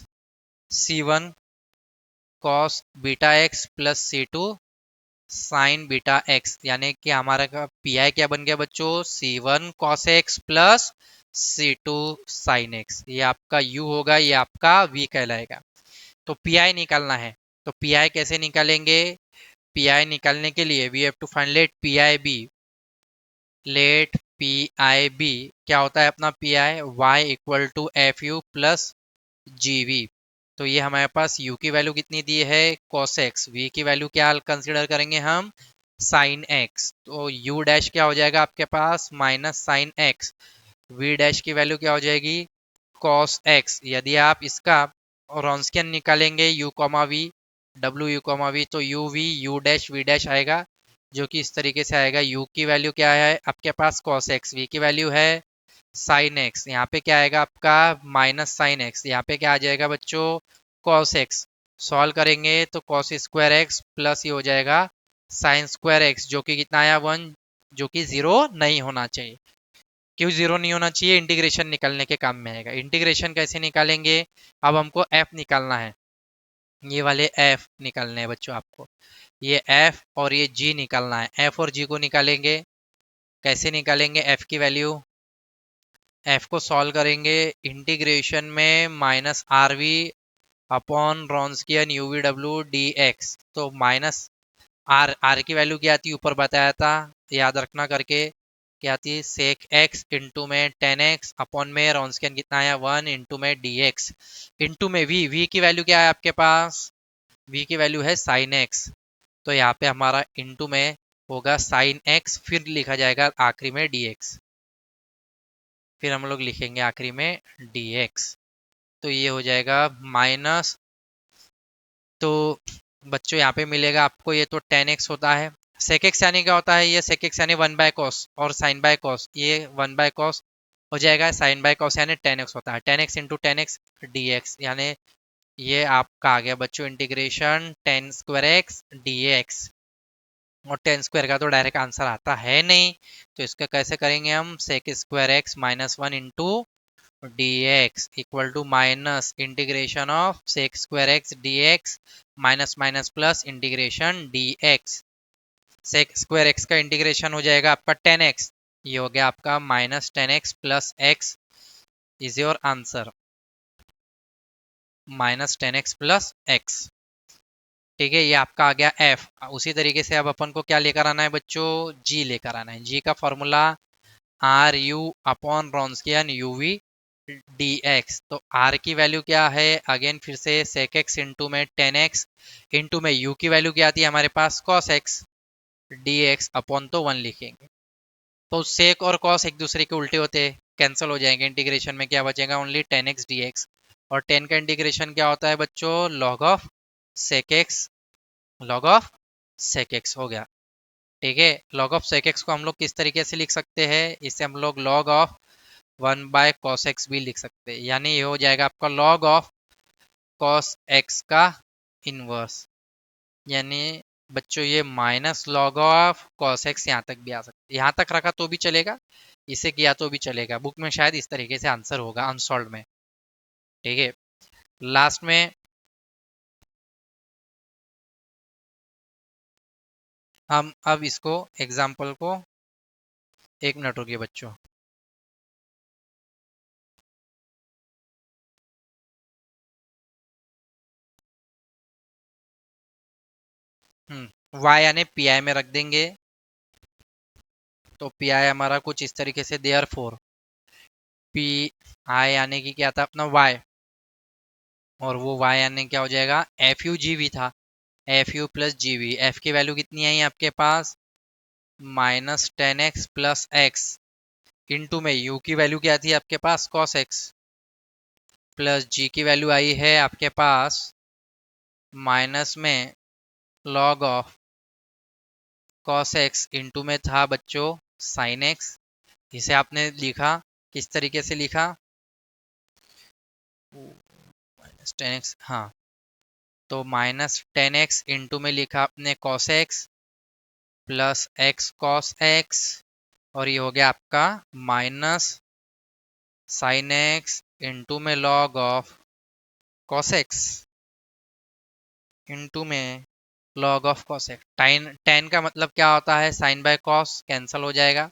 c1 cos beta x plus c2 sign beta x, यानी कि हमारा पी आई क्या बन गया बच्चों, c1 cos x plus c2 sine x. ये आपका u होगा, ये आपका v कहलाएगा। तो पी आई निकालना है, तो पी आई कैसे निकालेंगे, पी आई निकालने के लिए we have to find let p i be, let p i be क्या होता है अपना p i, y equal to f u plus g v. तो ये हमारे पास u की वैल्यू कितनी दी है cos x, v की वैल्यू क्या कंसीडर करेंगे हम sin x, तो u डैश क्या हो जाएगा आपके पास minus sine x, v dash की वैल्यू क्या हो जाएगी cos x। यदि आप इसका रॉन्स्कियन निकालेंगे u comma v, w u comma v, तो u v u dash v dash आएगा, जो कि इस तरीके से आएगा। u की वैल्यू क्या है आपके पास cos x, v की वैल्यू है साइन एक्स, यहाँ पे क्या आएगा आपका माइनस साइन एक्स, यहाँ पे क्या आ जाएगा बच्चों कॉस एक्स। सॉल्व करेंगे तो कॉस स्क्वायर एक्स प्लस ये हो जाएगा साइन स्क्वायर एक्स, जो कि कितना आया 1, जो कि 0 नहीं होना चाहिए। क्यों 0 नहीं होना चाहिए, इंटीग्रेशन निकालने के काम में आएगा। इंटीग्रेशन कैसे निकालेंगे, अब हमको एफ निकालना है, ये वाले एफ निकालने हैं बच्चों आपको, ये एफ और ये जी निकालना है। एफ और जी को निकालेंगे, कैसे निकालेंगे, एफ की वैल्यू, एफ को सॉल्व करेंगे इंटीग्रेशन में minus r v upon Wronskian u v डब्ल्यू डी एक्स। तो माइनस आर की वैल्यू क्या आती है ऊपर बताया था, याद रखना करके, क्या आती है सेक एक्स इंटू में 10x अपॉन में रॉन्स्कियन कितना आया 1 इंटू में डी एक्स इंटू में वी की वैल्यू क्या है आपके पास, वी की वैल्यू है साइन एक्स, तो यहाँ पे हमारा इंटू में होगा साइन एक्स, फिर लिखा जाएगा आखिरी में डी एक्स, फिर हम लोग लिखेंगे आखिरी में dx। तो ये हो जाएगा माइनस, तो बच्चों यहाँ पे मिलेगा आपको, ये तो 10x होता है, सेक एक्स यानी क्या होता है, ये सेक एक्स यानी 1 बाय कॉस और साइन बाय कॉस, ये 1 बाय कॉस हो जाएगा, साइन बाय कॉस यानी 10x होता है, 10x इंटू 10x dx, यानी ये आपका आ गया बच्चों इंटीग्रेशन 10 स्क्वायर एक्स dx। और 10 स्क्वायर का तो डायरेक्ट आंसर आता है नहीं, तो इसका कैसे करेंगे हम, सेक स्क्वायर एक्स माइनस 1 into d x equal to minus integration of sec square x d x minus minus plus integration d x. Sec square x का इंटीग्रेशन हो जाएगा आपका 10x, ये हो गया आपका minus 10x plus x is your answer, minus 10x plus x. ठीक है, ये आपका आ गया f। उसी तरीके से अब अपन को क्या लेकर आना है बच्चों, g लेकर आना है। g का formula r u upon Wronskian u v d x. तो r की वैल्यू क्या है, अगेन फिर से सेक एक्स इंटू में 10x इंटू में u की वैल्यू क्या आती है हमारे पास cos x dx अपॉन तो 1 लिखेंगे। तो सेक और cos एक दूसरे के उल्टे होते हैं, कैंसिल हो जाएंगे, इंटीग्रेशन में क्या बचेगा ओनली 10x dx। और 10 का इंटीग्रेशन क्या होता है बच्चों, log of sec x log of sec x हो गया। ठीक है, लॉग ऑफ सेक एक्स को हम लोग किस तरीके से लिख सकते हैं, इसे हम लोग लॉग ऑफ 1/cos x भी लिख सकते हैं, यानी ये हो जाएगा आपका लॉग ऑफ cos x का इनवर्स। यानी बच्चों ये minus log of cos x यहाँ तक भी आ सकता है, यहाँ तक रखा तो भी चलेगा, इसे किया तो भी चलेगा। बुक में शायद इस तरीके से आंसर होगा अनसॉल्व में। ठीक है, लास्ट में हम अब इसको एग्जाम्पल को, एक मिनट रुकिए बच्चों। y यानी पी आई में रख देंगे, तो पी आई हमारा कुछ इस तरीके से, देयर फोर पी आई यानी कि क्या था अपना y, और वो y यानी क्या हो जाएगा, एफ यू जी वी था, f u plus g v. F की वैल्यू कितनी आई आपके पास, -10x प्लस एक्स, इंटू में u की वैल्यू क्या थी आपके पास, cos x, प्लस g की वैल्यू आई है आपके पास माइनस में log of cos x, into में था बच्चों sin x। इसे आपने लिखा किस तरीके से लिखा, -10x, हाँ, तो -10x इंटू में लिखा आपने cos x plus x cos x, और ये हो गया आपका माइनस sin x इंटू में log of cos x into में log of cos x। tan का मतलब क्या होता है, sin बाय cos कैंसिल हो जाएगा।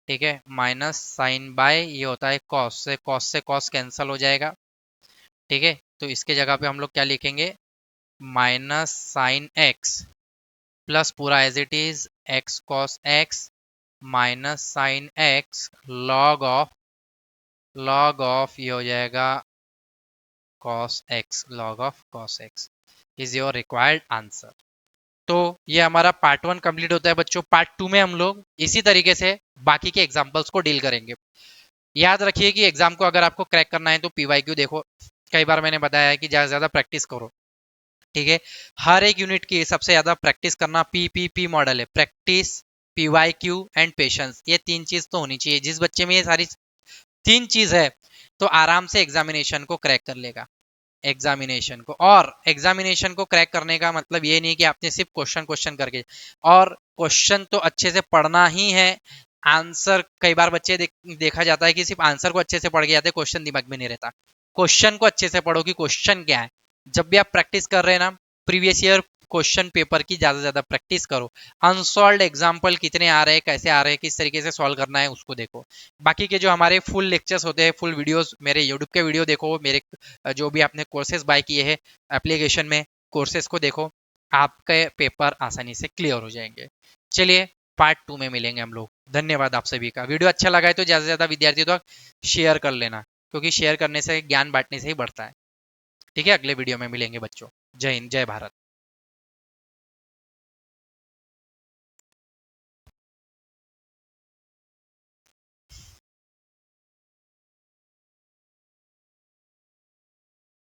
ठीक है, माइनस sin बाय ये होता है cos से cos कैंसिल हो जाएगा। ठीक है, तो इसके जगह पे हम लोग क्या लिखेंगे, माइनस sin x प्लस पूरा as it is x cos x minus sin x log of ये हो जाएगा cos x, log of cos x is your required answer. तो ये हमारा पार्ट 1 कंप्लीट होता है बच्चों। पार्ट 2 में हम लोग इसी तरीके से बाकी के एग्जांपल्स को डील करेंगे। याद रखिए कि एग्जाम को अगर आपको क्रैक करना है तो पीवाईक्यू देखो, कई बार मैंने बताया है कि ज्यादा से ज्यादा प्रैक्टिस करो। ठीक है, हर एक यूनिट की सबसे ज्यादा प्रैक्टिस करना पीपीपी मॉडल है, प्रैक्टिस, पीवाईक्यू एंड पेशेंस। ये तीन चीज तो होनी चाहिए। जिस बच्चे में ये सारी तीन चीज है तो आराम से एग्जामिनेशन को क्रैक कर लेगा। एग्जामिनेशन को, और एग्जामिनेशन को क्रैक करने का मतलब ये नहीं कि आपने सिर्फ क्वेश्चन क्वेश्चन करके, और क्वेश्चन तो अच्छे से पढ़ना ही है। आंसर कई बार बच्चे देखा जाता है कि सिर्फ आंसर को अच्छे से पढ़ के जाते, क्वेश्चन दिमाग में नहीं रहता। क्वेश्चन को अच्छे से पढ़ो कि क्वेश्चन क्या है। जब भी आप प्रैक्टिस कर रहे हैं ना, प्रीवियस ईयर क्वेश्चन पेपर की ज्यादा से ज्यादा प्रैक्टिस करो। अनसॉल्व एग्जाम्पल कितने आ रहे हैं, कैसे आ रहे हैं, किस तरीके से सॉल्व करना है उसको देखो। बाकी के जो हमारे फुल लेक्चर्स होते हैं, फुल वीडियोस मेरे यूट्यूब के वीडियो देखो, मेरे जो भी आपने कोर्सेज बाय किए हैं एप्लीकेशन में, कोर्सेज को देखो, आपके पेपर आसानी से क्लियर हो जाएंगे। चलिए पार्ट 2 में मिलेंगे हम लोग। धन्यवाद आप सभी का। वीडियो अच्छा लगा है तो ज्यादा से ज्यादा विद्यार्थियों तक शेयर कर लेना, क्योंकि शेयर करने से, ज्ञान बांटने से ही बढ़ता है। ठीक है, अगले वीडियो में मिलेंगे बच्चों। जय हिंद, जय भारत।